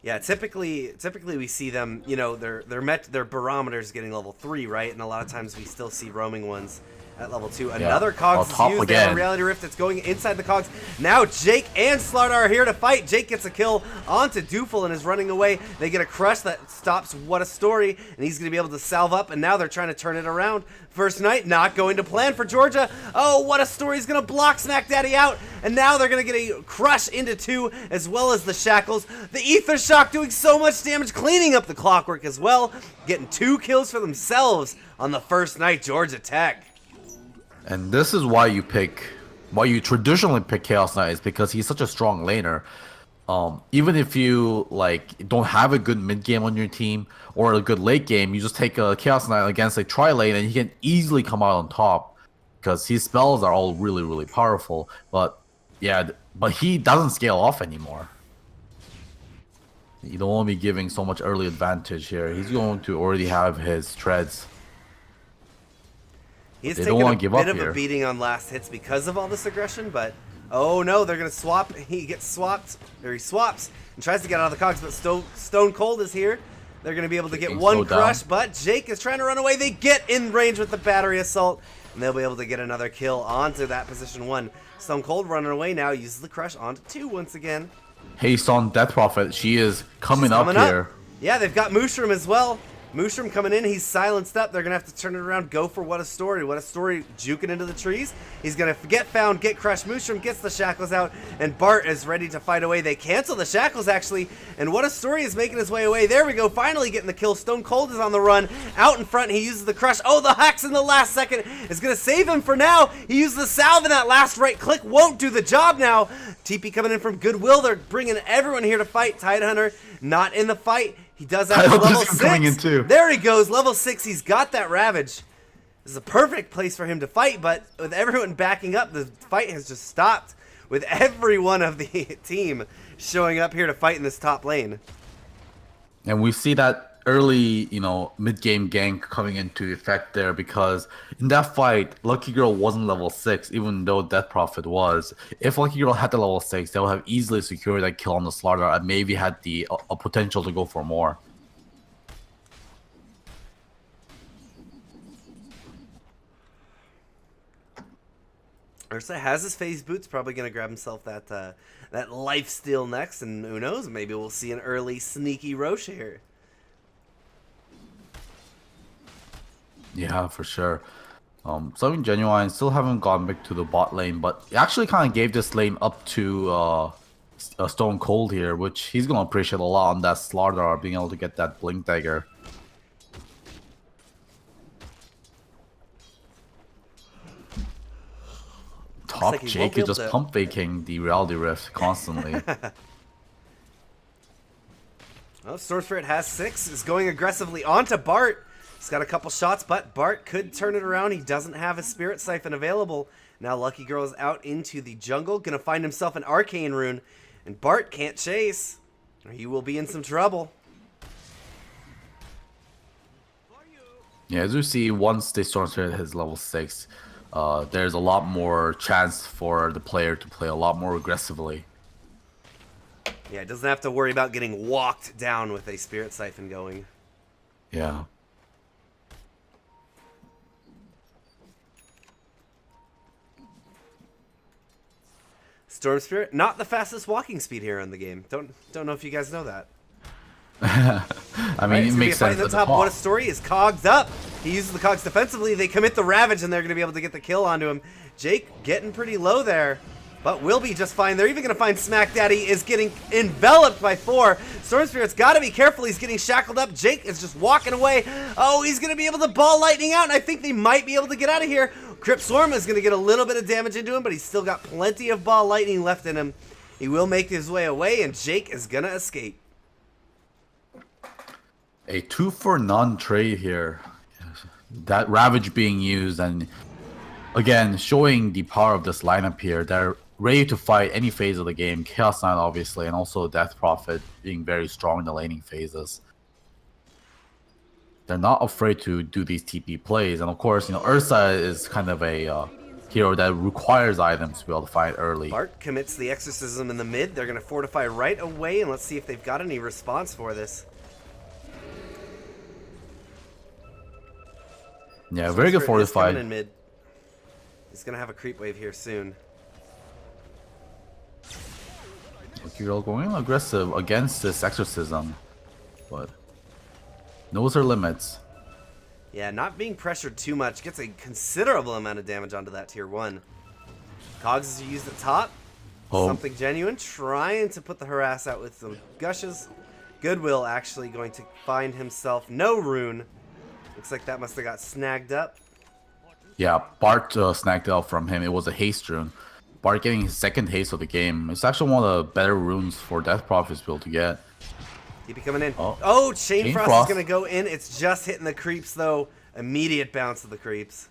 S1: Yeah, typically we see them, you know, their barometers getting level 3, right? And a lot of times we still see roaming ones at level 2. Another Cogs is used. They have a Reality Rift that's going inside the Cogs. Now Jake and Slardar are here to fight. Jake gets a kill onto Doofel and is running away. They get a crush that stops What a Story, and he's going to be able to salve up, and now they're trying to turn it around. First night, not going to plan for Georgia. Oh, What a Story is going to block Smack Daddy out, and now they're going to get a crush into 2, as well as the Shackles. The Ether Shock doing so much damage, cleaning up the Clockwork as well, getting 2 kills for themselves on the first night, Georgia Tech.
S2: And this is why you traditionally pick Chaos Knight, is because he's such a strong laner. Even if you like don't have a good mid game on your team or a good late game, you just take a Chaos Knight against a tri lane and he can easily come out on top because his spells are all really powerful. But yeah, but he doesn't scale off anymore. You don't want to be giving so much early advantage here. He's going to already have his treads.
S1: He's
S2: They
S1: taking
S2: don't
S1: a
S2: want to give
S1: bit
S2: up
S1: of
S2: here.
S1: a beating on last hits because of all this aggression, but oh no, they're gonna swap. He gets swapped, or he swaps and tries to get out of the cogs, but Stone Cold is here. They're gonna be able to get
S2: Getting
S1: one
S2: slowed down.
S1: crush, but Jake is trying to run away. They get in range with the battery assault, and they'll be able to get another kill onto that position 1. Stone Cold running away now, uses the crush onto 2 once again.
S2: Haste on Death Prophet. She is coming
S1: She's
S2: up
S1: coming
S2: here.
S1: Yeah, they've got Mushroom as well. Mushroom coming in, he's silenced up. They're going to have to turn it around, go for What a Story. What a Story juking into the trees. He's going to get found, get crushed. Mushroom gets the shackles out, and Bart is ready to fight away. They cancel the shackles, actually, and What a Story is making his way away. There we go, finally getting the kill. Stone Cold is on the run. Out in front, he uses the crush. Oh, the hacks in the last second is going to save him for now. He used the salve, and that last right click won't do the job now. TP coming in from Goodwill. They're bringing everyone here to fight. Tidehunter not in the fight. He does have
S2: Tidehunter's
S1: level 6.
S2: coming in too.
S1: There he goes, level 6. He's got that Ravage. This is a perfect place for him to fight, but with everyone backing up, the fight has just stopped with every one of the team showing up here to fight in this top lane.
S2: And we see that early, mid-game gank coming into effect there because in that fight, Lucky Girl wasn't level 6, even though Death Prophet was. If Lucky Girl had the level 6, they would have easily secured that kill on the Slaughter and maybe had the a potential to go for more.
S1: Ursa has his phase boots, probably going to grab himself that that life steal next, and who knows, maybe we'll see an early sneaky Roche here.
S2: Yeah, for sure. Something Genuine still haven't gone back to the bot lane, but he actually kind of gave this lane up to Stone Cold here, which he's going to appreciate a lot on that Slaughter, being able to get that Blink Dagger. Top
S1: like he won't
S2: Jake
S1: be
S2: is
S1: able
S2: just
S1: to-
S2: pump faking the Reality Rift constantly.
S1: Well, Sword Spirit has 6, is going aggressively onto Bart. He's got a couple shots, but Bart could turn it around. He doesn't have his Spirit Siphon available. Now Lucky Girl is out into the jungle, gonna find himself an Arcane Rune, and Bart can't chase, or he will be in some trouble.
S2: Yeah, as you see, once the Storm Spirit hits level 6, there's a lot more chance for the player to play a lot more aggressively.
S1: Yeah, it doesn't have to worry about getting walked down with a Spirit Siphon going.
S2: Yeah.
S1: Storm Spirit, not the fastest walking speed here in the game. Don't know if you guys know that.
S2: I mean, it makes sense.
S1: At the top, What a Story is cogged up. He uses the cogs defensively. They commit the Ravage, and they're going to be able to get the kill onto him. Jake getting pretty low there, but will be just fine. They're even going to find Smack Daddy is getting enveloped by 4. Storm Spirit's got to be careful. He's getting shackled up. Jake is just walking away. Oh, he's going to be able to ball lightning out, and I think they might be able to get out of here. Crypt Swarm is going to get a little bit of damage into him, but he's still got plenty of ball lightning left in him. He will make his way away, and Jake is going to escape.
S2: A 2-for-none trade here. That Ravage being used, and again, showing the power of this lineup here. They're ready to fight any phase of the game. Chaos Knight, obviously, and also Death Prophet being very strong in the laning phases. They're not afraid to do these TP plays, and of course, Ursa is kind of a hero that requires items to be able to fight early.
S1: Bart commits the Exorcism in the mid. They're going to fortify right away, and let's see if they've got any response for this.
S2: Yeah, very good
S1: Spirit is coming
S2: fortified.
S1: in mid. He's going to have a creep wave here soon.
S2: Lucky Girl going aggressive against this Exorcism, but knows her limits.
S1: Yeah, not being pressured too much. Gets a considerable amount of damage onto that tier 1. Cogs is used at top.
S2: Oh.
S1: Something Genuine trying to put the harass out with some gushes. Goodwill actually going to find himself no rune. Looks like that must have got snagged up.
S2: Yeah, Bart snagged it out from him. It was a haste rune. Bart getting his second haste of the game. It's actually one of the better runes for Death Prophet to be able to get.
S1: Keep it coming in. Oh, Chain Frost is going to go in. It's just hitting the creeps, though. Immediate bounce of the creeps.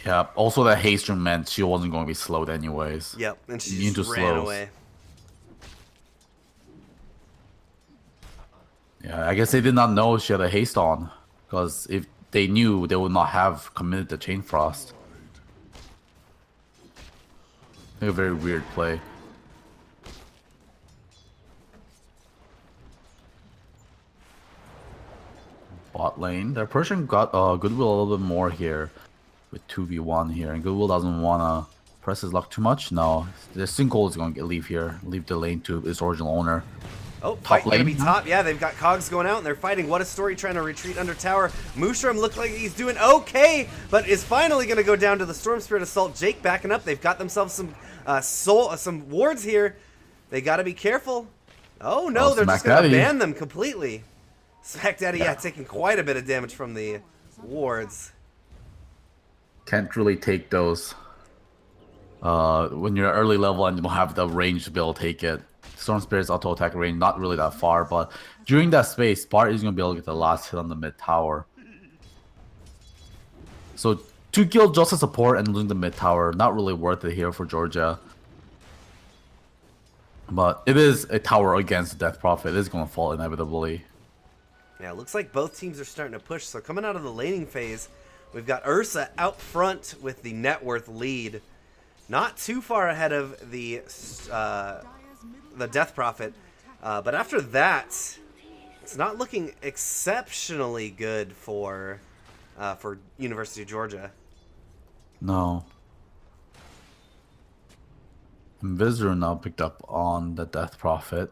S2: Yeah, also that haste rune meant she wasn't going to be slowed anyways.
S1: Yep, and she just ran away.
S2: Yeah, I guess they did not know she had a haste on. Because if they knew, they would not have committed the Chain Frost. A very weird play. Bot lane. Their Persian got Goodwill a little bit more here with 2v1 here, and Goodwill doesn't wanna press his luck too much. No, the single is gonna leave here, leave the lane to its original owner.
S1: Oh, fight gonna be top. Yeah, they've got Cogs going out and they're fighting. What a Story trying to retreat under tower. Mushroom looked like he's doing okay, but is finally gonna go down to the Storm Spirit Assault. Jake backing up. They've got themselves some some wards here. They gotta be careful. Oh no, they're just gonna ban them completely. Smack Daddy, yeah, taking quite a bit of damage from the wards.
S2: Can't really take those when you're early level and you don't have the range to be able to take it. Storm Spirit's auto attack range not really that far, but during that space, Bart is gonna be able to get the last hit on the mid tower. So 2 kill just a support and losing the mid tower, not really worth it here for Georgia. But it is a tower against Death Prophet. It is gonna fall inevitably.
S1: Yeah, it looks like both teams are starting to push. So coming out of the laning phase, we've got Ursa out front with the net worth lead. Not too far ahead of the Death Prophet. But after that, it's not looking exceptionally good for University of Georgia.
S2: No. Visitor now picked up on the Death Prophet.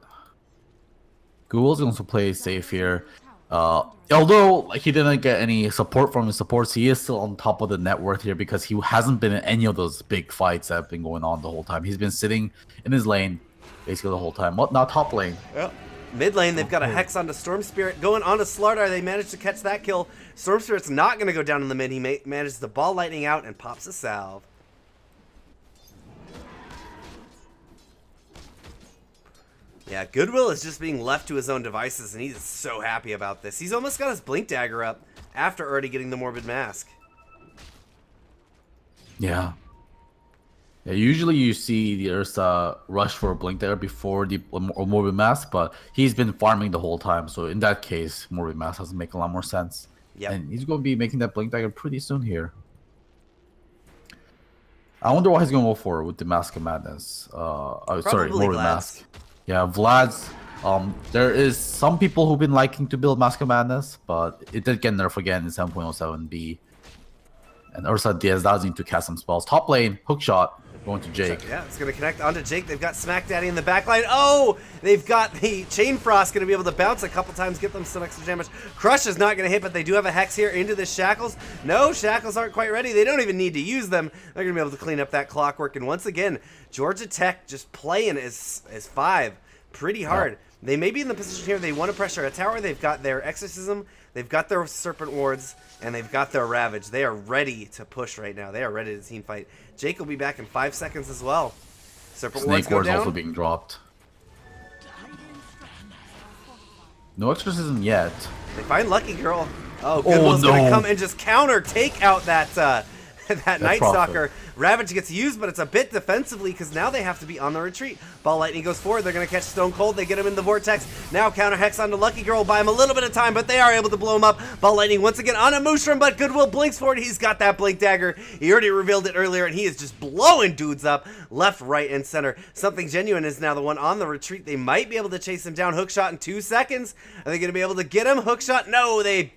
S2: Google's going to play safe here. Although he didn't get any support from his supports, he is still on top of the net worth here because he hasn't been in any of those big fights that have been going on the whole time. He's been sitting in his lane basically the whole time. What? Not top lane.
S1: Yep. Mid lane, they've got a Hex onto Storm Spirit. Going on to Slardar, they managed to catch that kill. Storm Spirit's not going to go down in the mid. He manages to ball lightning out and pops a salve. Yeah, Goodwill is just being left to his own devices, and he's so happy about this. He's almost got his Blink Dagger up after already getting the Morbid Mask.
S2: Yeah. Yeah, usually you see the Ursa rush for a Blink Dagger before the Morbid Mask, but he's been farming the whole time, so in that case, Morbid Mask doesn't make a lot more sense.
S1: Yep.
S2: And he's going to be making that Blink Dagger pretty soon here. I wonder what he's going to go for with the Mask of Madness. Sorry, Morbid Mask. Yeah, Vlad's, there is some people who've been liking to build Mask of Madness, but it did get nerfed again in 7.07b. And Ursa Diaz does need to cast some spells. Top lane, hook shot, going to Jake.
S1: Yeah, it's going to connect onto Jake. They've got Smack Daddy in the back line. Oh, they've got the Chain Frost going to be able to bounce a couple times, get them some extra damage. Crush is not going to hit, but they do have a Hex here into the Shackles. No, Shackles aren't quite ready. They don't even need to use them. They're going to be able to clean up that clockwork. And once again, Georgia Tech just playing as 5 pretty hard. Yep. They may be in the position here. They want to pressure a tower. They've got their Exorcism. They've got their Serpent Wards. And they've got their Ravage. They are ready to push right now. They are ready to team fight. Jake will be back in 5 seconds as well. Serpent Wards go down.
S2: Also being dropped. No Exorcism yet.
S1: They find Lucky Girl. Oh, Goodwill's going to come and just counter, take out that that Night Stalker. Ravage gets used, but it's a bit defensively because now they have to be on the retreat. Ball Lightning goes forward. They're going to catch Stone Cold. They get him in the Vortex. Now counter Hex onto Lucky Girl. Buy him a little bit of time, but they are able to blow him up. Ball Lightning once again on a Mushroom, but Goodwill blinks forward. He's got that Blink Dagger. He already revealed it earlier, and he is just blowing dudes up left, right, and center. Something Genuine is now the one on the retreat. They might be able to chase him down. Hookshot in 2 seconds. Are they going to be able to get him? Hookshot? No, they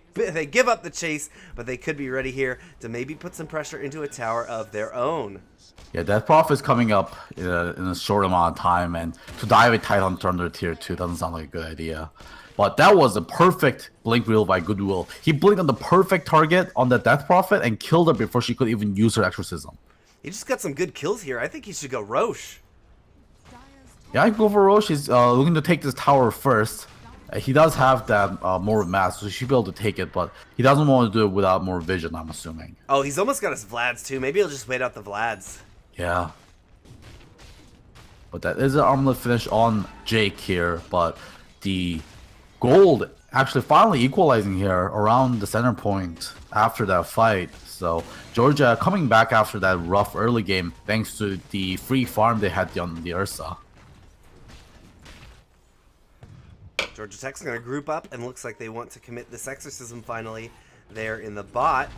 S1: give up the chase, but they could be ready here to maybe put some pressure into a tower of their own.
S2: Yeah, Death Prophet is coming up in a short amount of time, and to dive a Titan Thunder tier 2 doesn't sound like a good idea. But that was a perfect blink reel by Goodwill. He blinked on the perfect target on the Death Prophet and killed her before she could even use her Exorcism.
S1: He just got some good kills here. I think he should go Roche.
S2: Yeah, I go for Roche. He's looking to take this tower first. He does have that more mass, so he should be able to take it, but he doesn't want to do it without more vision, I'm assuming.
S1: Oh, he's almost got his Vlads too. Maybe he'll just wait out the Vlads.
S2: Yeah. But that is an armlet finish on Jake here. But the gold actually finally equalizing here around the center point after that fight. So Georgia coming back after that rough early game thanks to the free farm they had on the Ursa.
S1: Georgia Tech's going to group up and looks like they want to commit this exorcism finally there in the bot.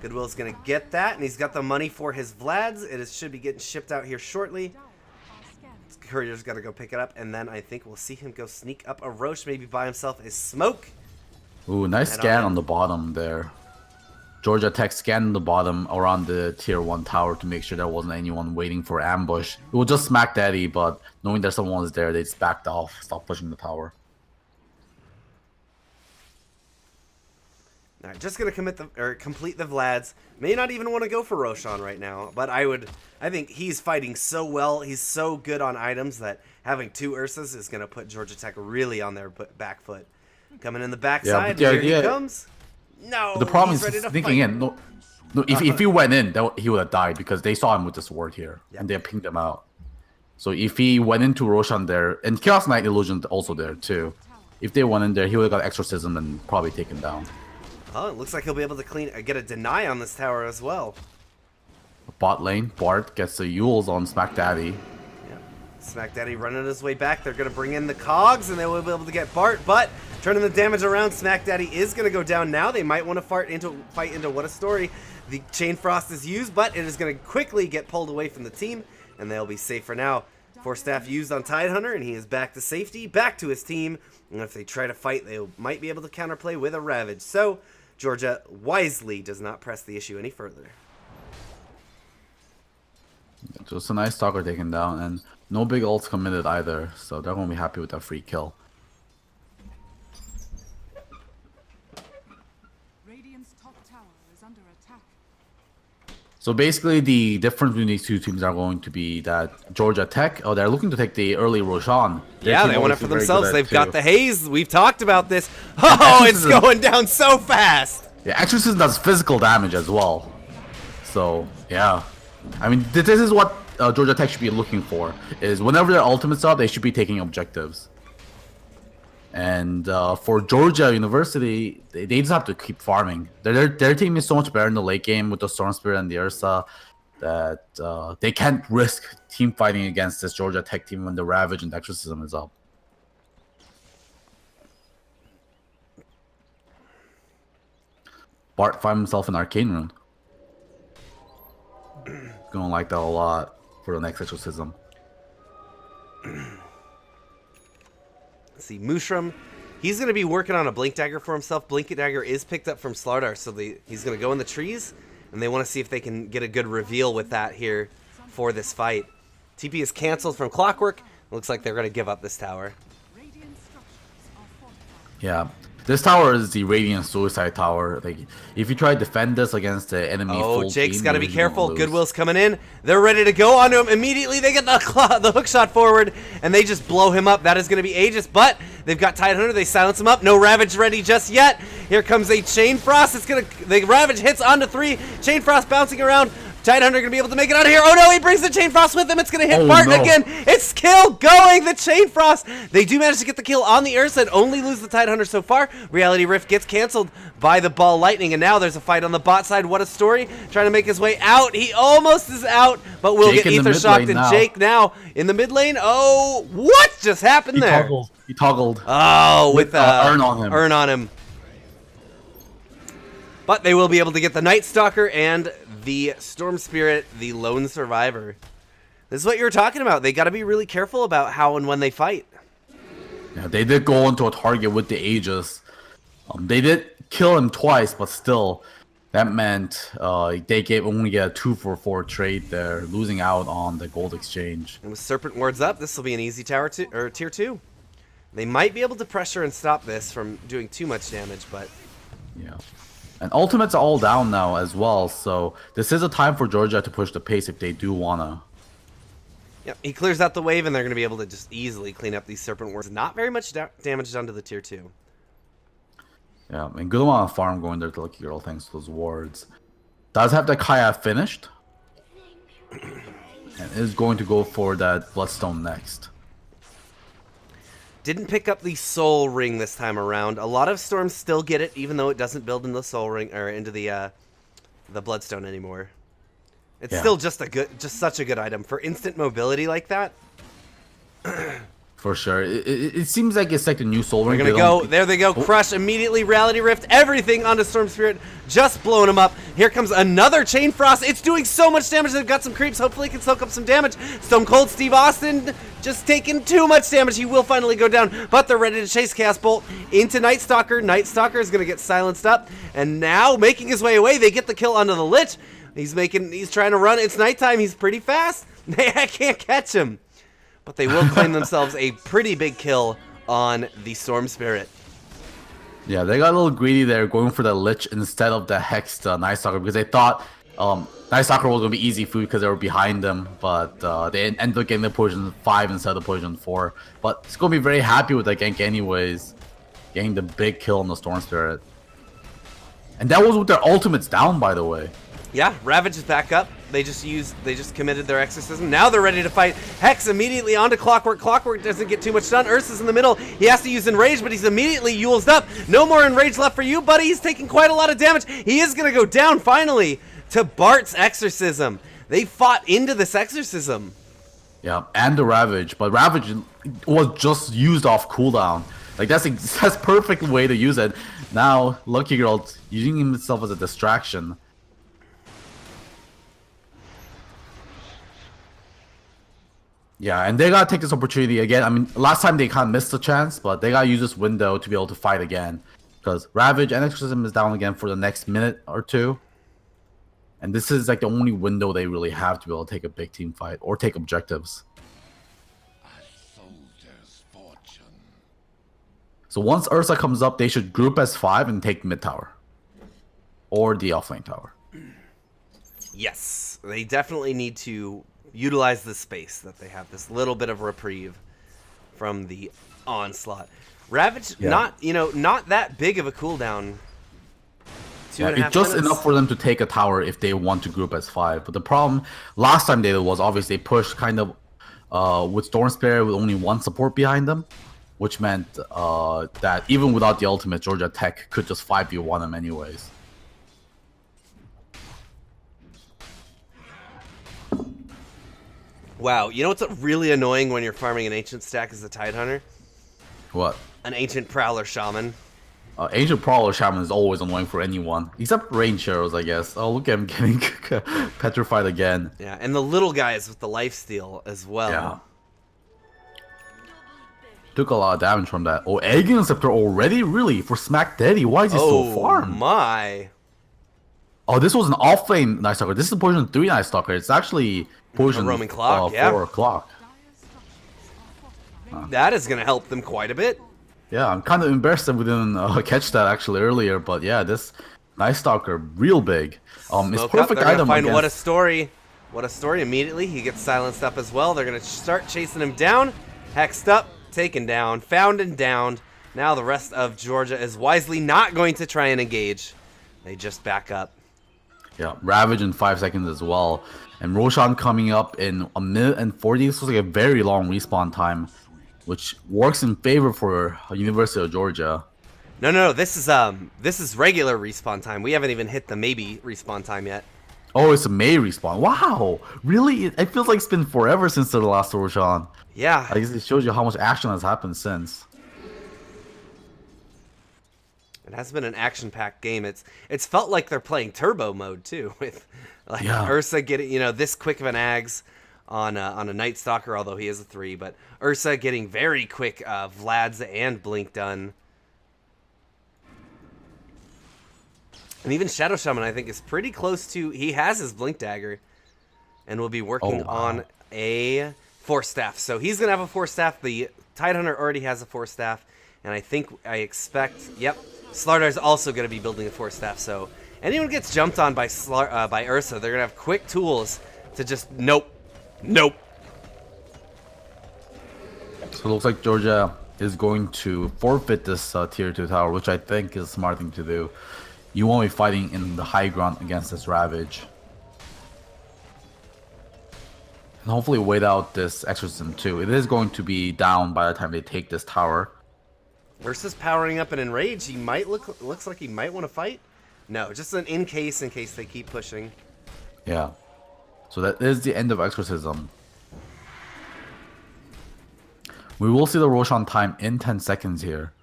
S1: Goodwill's going to get that, and he's got the money for his Vlads. Should be getting shipped out here shortly. Courier's got to go pick it up, and then I think we'll see him go sneak up a Roche, maybe buy himself a smoke.
S2: Ooh, nice scan on the bottom there. Georgia Tech scanned the bottom around the tier 1 tower to make sure there wasn't anyone waiting for ambush. It was just Smack Daddy, but knowing that someone was there, they just backed off, stopped pushing the tower.
S1: All right, just gonna complete the Vlads. May not even want to go for Roshan right now, but I think he's fighting so well. He's so good on items that having 2 Ursas is gonna put Georgia Tech really on their back foot. Coming in the backside, here he comes. No,
S2: the problem
S1: he's
S2: is
S1: ready to
S2: sneaking
S1: fight.
S2: in. No, if he went in, he would have died because they saw him with the sword here,
S1: Yep.
S2: and they pinged him out. So if he went into Roshan there, and Chaos Knight Illusion also there too, if they went in there, he would have got Exorcism and probably taken down.
S1: Oh, it looks like he'll be able to get a deny on this tower as well.
S2: Bot lane, Bart gets the Yules on Smack Daddy.
S1: Yeah. Smack Daddy running his way back. They're going to bring in the cogs, and they will be able to get Bart, but turning the damage around, Smack Daddy is going to go down now. They might want to fight into What a Story. The Chain Frost is used, but it is going to quickly get pulled away from the team, and they'll be safe for now. Force Staff used on Tidehunter, and he is back to safety, back to his team. And if they try to fight, they might be able to counterplay with a Ravage. So Georgia wisely does not press the issue any further.
S2: Just a nice stalker taken down, and no big ults committed either, so they're going to be happy with that free kill.
S3: Radiant's top tower is under attack.
S2: So basically, the difference between these two teams are going to be that Georgia Tech, they're looking to take the early Roshan.
S1: Yeah, they want it for themselves. They've got the haze. We've talked about this. Oh, it's going down so fast.
S2: Yeah, Exorcism does physical damage as well. So, yeah. I mean, this is what Georgia Tech should be looking for, is whenever their ultimates up, they should be taking objectives. And for Georgia University, they just have to keep farming. Their team is so much better in the late game with the Storm Spirit and the Ursa that they can't risk team fighting against this Georgia Tech team when the Ravage and Exorcism is up. Bart finds himself an Arcane Rune. Gonna like that a lot for the next Exorcism.
S1: Let's see, Mushroom, he's going to be working on a Blink Dagger for himself. Blink Dagger is picked up from Slardar, so he's going to go in the trees, and they want to see if they can get a good reveal with that here for this fight. TP is canceled from Clockwork. Looks like they're going to give up this tower.
S3: Radiant structures are fortified.
S2: Yeah. This tower is the Radiant Suicide Tower. Like, if you try to defend this against the enemy full
S1: Jake's
S2: team,
S1: got to be
S2: you're gonna
S1: careful.
S2: lose.
S1: Goodwill's coming in. They're ready to go onto him. Immediately, they get the hook shot forward, and they just blow him up. That is going to be Aegis, but they've got Tidehunter. They silence him up. No Ravage ready just yet. Here comes a Chain Frost. The Ravage hits onto 3. Chain Frost bouncing around. Tidehunter going to be able to make it out of here. Oh no, he brings the Chain Frost with him. It's going to hit Barton again. It's kill going. The Chain Frost. They do manage to get the kill on the Ursa and only lose the Tidehunter so far. Reality Rift gets canceled by the Ball Lightning, and now there's a fight on the bot side. What a Story. Trying to make his way out. He almost is out, but will get Ether shocked. And Jake now in the mid lane. Oh, what just happened there?
S2: He toggled.
S1: Oh, with
S2: Urn on him.
S1: Urn on him. But they will be able to get the Night Stalker and the Storm Spirit, the lone survivor. This is what you were talking about. They got to be really careful about how and when they fight.
S2: Yeah, they did go into a target with the Aegis. They did kill him twice, but still, that meant they only get a 2-for-4 trade there, losing out on the gold exchange.
S1: And with Serpent Wards up, this will be an easy tower tier 2. They might be able to pressure and stop this from doing too much damage, but
S2: yeah. And ultimates are all down now as well, so this is a time for Georgia to push the pace if they do wanna.
S1: yeah, he clears out the wave, and they're going to be able to just easily clean up these Serpent Wards. Not very much damage done to the tier 2.
S2: Yeah, and good amount of farm going there to Lucky Girl thanks to those wards. Does have the Kaya finished. and is going to go for that Bloodstone next.
S1: Didn't pick up the Soul Ring this time around. A lot of storms still get it, even though it doesn't build in the Soul Ring or into the Bloodstone anymore. It's still just such a good item for instant mobility like that.
S2: For sure. It seems like it's like the new Soul Ring.
S1: They're gonna go. There they go.
S2: Oh.
S1: Crush immediately. Reality Rift. Everything onto Storm Spirit. Just blowing him up. Here comes another Chain Frost. It's doing so much damage. They've got some creeps. Hopefully, it can soak up some damage. Stone Cold Steve Austin just taking too much damage. He will finally go down, but they're ready to chase Chaos Bolt into Night Stalker. Night Stalker is gonna get silenced up, and now making his way away. They get the kill onto the Lich. He's trying to run. It's nighttime. He's pretty fast. They can't catch him. But they will claim themselves a pretty big kill on the Storm Spirit.
S2: Yeah, they got a little greedy there, going for the Lich instead of the Hexed Night Stalker, because they thought Night Stalker was going to be easy food because they were behind them, but they ended up getting the poison 5 instead of the poison 4. But it's going to be very happy with that gank anyways, getting the big kill on the Storm Spirit. And that was with their ultimates down, by the way.
S1: Yeah, Ravage is back up. They just committed their exorcism. Now they're ready to fight. Hex immediately onto Clockwork. Clockwork doesn't get too much done. Ursa's in the middle. He has to use Enrage, but he's immediately Yulesed up. No more Enrage left for you, buddy. He's taking quite a lot of damage. He is going to go down finally to Bart's exorcism. They fought into this exorcism.
S2: Yeah, and the Ravage, but Ravage was just used off cooldown. Like that's perfect way to use it. Now Lucky Girl using himself as a distraction. Yeah, and they gotta take this opportunity again. I mean, last time they kind of missed the chance, but they gotta use this window to be able to fight again. Because Ravage and Exorcism is down again for the next minute or two. And this is like the only window they really have to be able to take a big team fight or take objectives. So once Ursa comes up, they should group as 5 and take mid tower. Or the offlane tower.
S1: Yes, they definitely need to utilize the space that they have, this little bit of reprieve from the onslaught. Ravage, not that big of a cooldown.
S2: It's just enough for them to take a tower if they want to group as 5. But the problem last time they did was obviously they pushed kind of with Storm Spirit with only 1 support behind them, which meant that even without the ultimate, Georgia Tech could just 5v1 them anyways.
S1: Wow, you know what's really annoying when you're farming an ancient stack as a Tidehunter?
S2: What?
S1: An ancient Prowler Shaman.
S2: Ancient Prowler Shaman is always annoying for anyone, except range heroes, I guess. Oh, look at him getting petrified again.
S1: Yeah, and the little guys with the lifesteal as well.
S2: Yeah. Took a lot of damage from that. Oh, Aegon Scepter already? Really? For Smack Daddy? Why is he so farmed?
S1: Oh my.
S2: Oh, this was an off-lane Night Stalker. This is Poison 3 Night Stalker. It's actually Poison
S1: Roman Clock, yeah.
S2: 4 Clock.
S1: That is going to help them quite a bit.
S2: Yeah, I'm kind of embarrassed that we didn't catch that actually earlier, but yeah, this Night Stalker, real big. It's perfect item.
S1: Find What a Story. What a Story immediately. He gets silenced up as well. They're going to start chasing him down. Hexed up, taken down, found and downed. Now the rest of Georgia is wisely not going to try and engage. They just back up.
S2: Yeah, Ravage in 5 seconds as well. And Roshan coming up in a minute and 40. This was like a very long respawn time, which works in favor for University of Georgia.
S1: No. This is regular respawn time. We haven't even hit the maybe respawn time yet.
S2: Oh, it's a May respawn. Wow, really? It feels like it's been forever since the last Roshan.
S1: Yeah.
S2: I guess it shows you how much action has happened since.
S1: It has been an action-packed game. It's felt like they're playing turbo mode too, with like Ursa getting this quick of an Ags on a Night Stalker, although he is a 3, but Ursa getting very quick Vlad's and Blink done. And even Shadow Shaman, I think, is pretty close to... He has his Blink Dagger and will be working on a Force Staff. So he's going to have a Force Staff. The Tidehunter already has a Force Staff. And I expect... Yep. Slardar's also going to be building a Force Staff. So anyone gets jumped on by Ursa, they're going to have quick tools to just... Nope. So
S2: it looks like Georgia is going to forfeit this tier 2 tower, which I think is a smart thing to do. You won't be fighting in the high ground against this Ravage. And hopefully wait out this exorcism too. It is going to be down by the time they take this tower.
S1: Versus powering up and enrage, he might looks like he might want to fight. No, just an in case they keep pushing.
S2: Yeah. So that is the end of exorcism. We will see the Roshan time in 10 seconds here.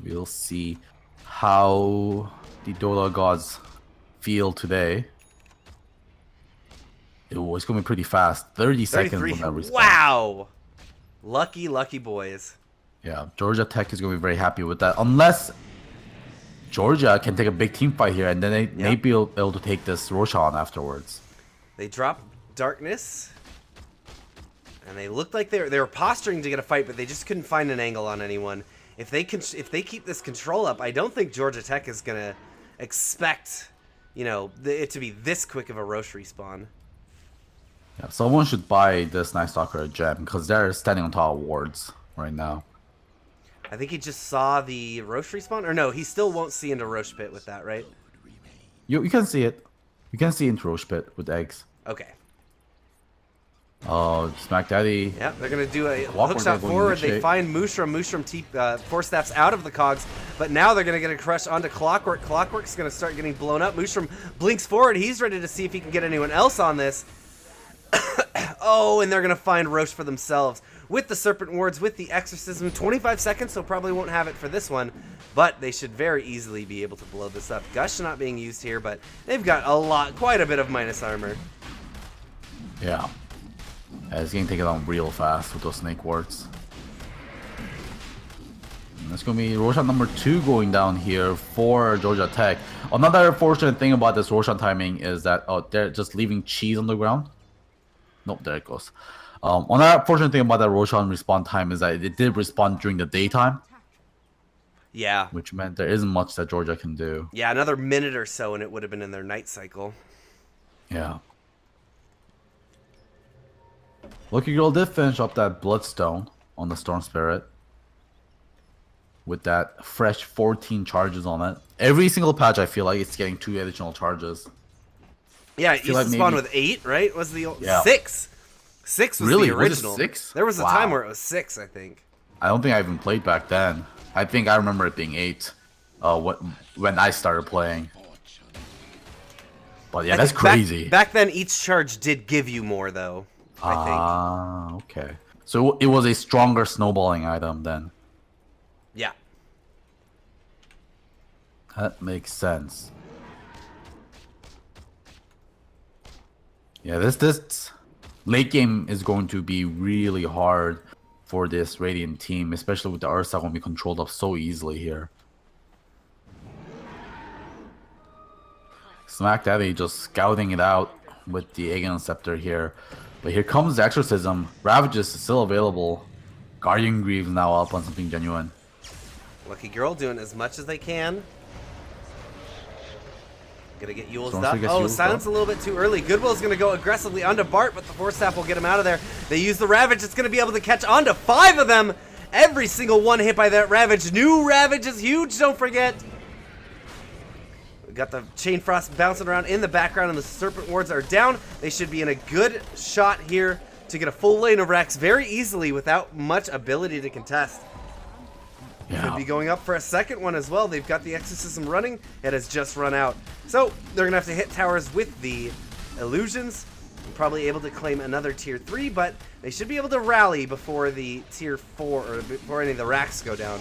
S2: We'll see how the Dota gods feel today. It's going to be pretty fast. 30 seconds on that respawn.
S1: Wow! Lucky boys.
S2: Yeah, Georgia Tech is going to be very happy with that. Unless Georgia can take a big team fight here, and then they may be able to take this Roshan afterwards.
S1: They drop Darkness. And they looked like they were posturing to get a fight, but they just couldn't find an angle on anyone. If they keep this control up, I don't think Georgia Tech is gonna expect, it to be this quick of a Roche respawn.
S2: Yeah, someone should buy this Night Stalker a gem because they're standing on top of wards right now.
S1: I think he just saw the Roche respawn, or no, he still won't see into Roche pit with that, right?
S2: You can see it. You can see into Roche pit with eggs.
S1: Okay.
S2: Oh, Smack Daddy.
S1: Yeah, they're going to do a
S2: Clockwork
S1: hookshot
S2: going
S1: forward.
S2: shape.
S1: They find Mushroom. Mushroom force steps out of the cogs, but now they're going to get a crush onto Clockwork. Clockwork's going to start getting blown up. Mushroom blinks forward. He's ready to see if he can get anyone else on this. Oh, and they're going to find Roche for themselves. With the Serpent Wards, with the Exorcism. 25 seconds, so probably won't have it for this one, but they should very easily be able to blow this up. Gush not being used here, but they've got quite a bit of minus armor.
S2: Yeah. It's getting taken down real fast with those snake wards. And that's going to be Roshan number 2 going down here for Georgia Tech. Another fortunate thing about this Roshan timing is that they're just leaving cheese on the ground. Nope, there it goes. Another fortunate thing about that Roshan respawn time is that it did respawn during the daytime.
S1: Yeah.
S2: Which meant there isn't much that Georgia can do.
S1: Yeah, another minute or so and it would have been in their night cycle.
S2: Yeah. Lucky Girl did finish up that Bloodstone on the Storm Spirit. With that fresh 14 charges on it. Every single patch I feel like it's getting 2 additional charges.
S1: Yeah, it used to spawn with 8, right? Was the 6? 6 was
S2: really?
S1: the original.
S2: Was it 6?
S1: There was a time where it was 6, I think.
S2: I don't think I even played back then. I think I remember it being 8 when I started playing. But yeah, that's crazy.
S1: Back then, each charge did give you more, though, I think.
S2: Ah, okay. So it was a stronger snowballing item then.
S1: Yeah.
S2: That makes sense. Yeah, this late game is going to be really hard for this Radiant team, especially with the Ursa going to be controlled up so easily here. Smack Daddy just scouting it out with the Aegon Scepter here. But here comes the Exorcism. Ravages is still available. Guardian Greaves now up on something genuine.
S1: Lucky Girl doing as much as they can. Gonna get Yule's
S2: Storm
S1: up.
S2: Spirit gets
S1: Oh,
S2: Yule's
S1: silence
S2: up.
S1: a little bit too early. Goodwill's gonna go aggressively onto Bart, but the Force Staff will get him out of there. They use the Ravage. It's gonna be able to catch onto 5 of them. Every single one hit by that Ravage. New Ravage is huge, don't forget. We got the Chain Frost bouncing around in the background, and the Serpent Wards are down. They should be in a good shot here to get a full lane of Rex very easily without much ability to contest.
S2: Yeah.
S1: Could be going up for a second one as well. They've got the Exorcism running. It has just run out. So they're going to have to hit towers with the illusions. And probably able to claim another tier 3, but they should be able to rally before the tier 4, or before any of the racks go down.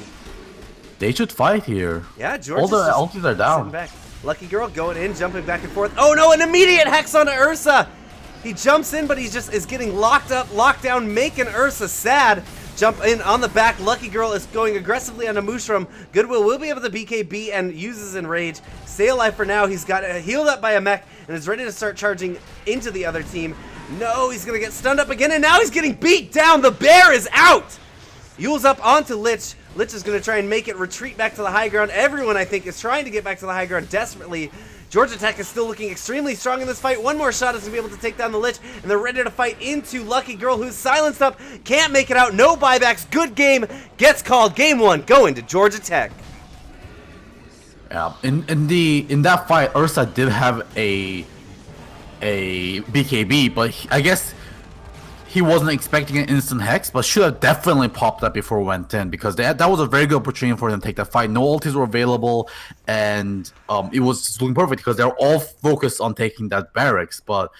S2: They should fight here.
S1: Yeah, George
S2: All the
S1: is just
S2: ultis are down.
S1: sitting back. Lucky Girl going in, jumping back and forth. Oh no, an immediate hex onto Ursa! He jumps in, but he just is getting locked up, locked down, making Ursa sad. Jump in on the back. Lucky Girl is going aggressively onto Mushroom. Goodwill will be able to BKB and uses Enrage. Stay alive for now. He's got healed up by a mech and is ready to start charging into the other team. No, he's going to get stunned up again, and now he's getting beat down. The bear is out. Yule's up onto Lich. Lich is going to try and make it retreat back to the high ground. Everyone, I think, is trying to get back to the high ground desperately. Georgia Tech is still looking extremely strong in this fight. One more shot is going to be able to take down the Lich, and they're ready to fight into Lucky Girl, who's silenced up. Can't make it out. No buybacks. Good game. Gets called. Game 1 going to Georgia Tech.
S2: Yeah, in that fight, Ursa did have a a BKB, but I guess he wasn't expecting an instant hex, but should have definitely popped that before it went in, because that was a very good opportunity for them to take that fight. No ultis were available, and it was looking perfect because they're all focused on taking that barracks. But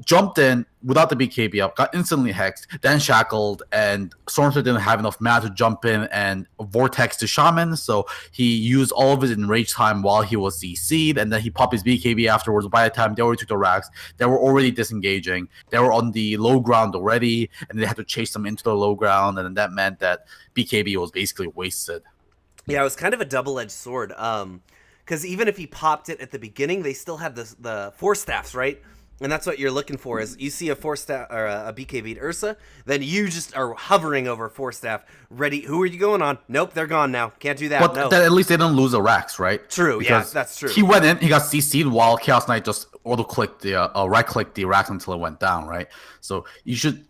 S2: jumped in without the BKB up, got instantly hexed, then shackled, and Stormspear didn't have enough mana to jump in and vortex to Shaman, so he used all of his enrage time while he was CC'd, and then he popped his BKB afterwards. By the time they already took the racks, they were already disengaging. They were on the low ground already, and they had to chase them into the low ground, and that meant that BKB was basically wasted.
S1: Yeah, it was kind of a double-edged sword. Because even if he popped it at the beginning, they still had the Force Staffs, right? And that's what you're looking for, is you see a Force Staff or a BKB'd Ursa, then you just are hovering over Force Staff, ready. Who are you going on? Nope, they're gone now. Can't do that.
S2: But
S1: no.
S2: at least they didn't lose the racks, right?
S1: True,
S2: because
S1: yeah, that's true.
S2: He went in, he got CC'd while Chaos Knight just auto-clicked the, right-clicked the racks until it went down, right? So you should,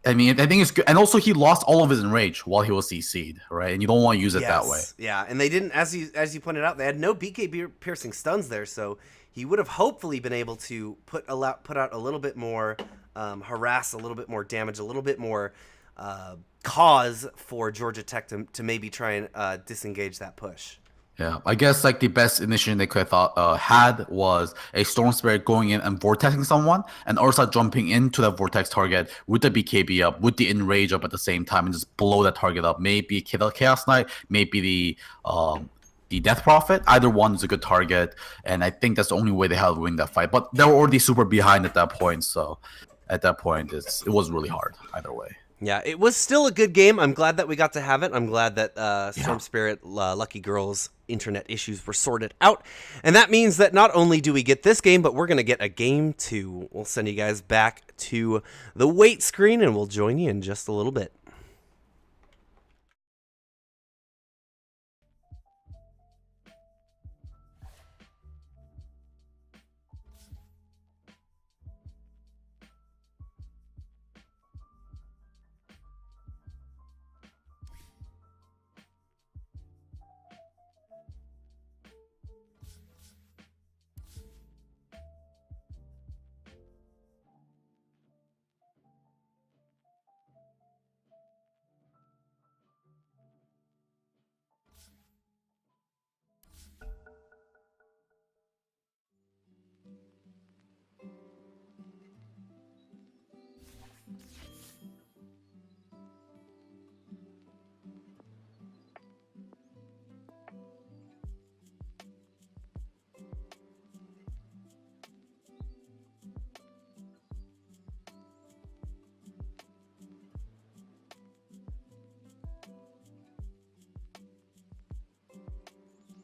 S2: I mean, I think it's good. And also he lost all of his enrage while he was CC'd, right? And you don't want to use it that way.
S1: Yeah, and they didn't, as you pointed out, they had no BK piercing stuns there, so he would have hopefully been able to put out a little bit more harass, a little bit more damage, a little bit more cause for Georgia Tech to maybe try and disengage that push.
S2: Yeah, I guess like the best initiative they could have had was a Storm Spirit going in and vortexing someone, and Ursa jumping into that vortex target with the BKB up, with the enrage up at the same time, and just blow that target up. Maybe kill Chaos Knight, maybe the Death Prophet. Either one is a good target, and I think that's the only way they had to win that fight. But they were already super behind at that point, so at that point it was really hard either way.
S1: Yeah, it was still a good game. I'm glad that we got to have it. I'm glad that Storm Spirit Lucky Girls internet issues were sorted out. And that means that not only do we get this game, but we're going to get a game 2. We'll send you guys back to the wait screen, and we'll join you in just a little bit.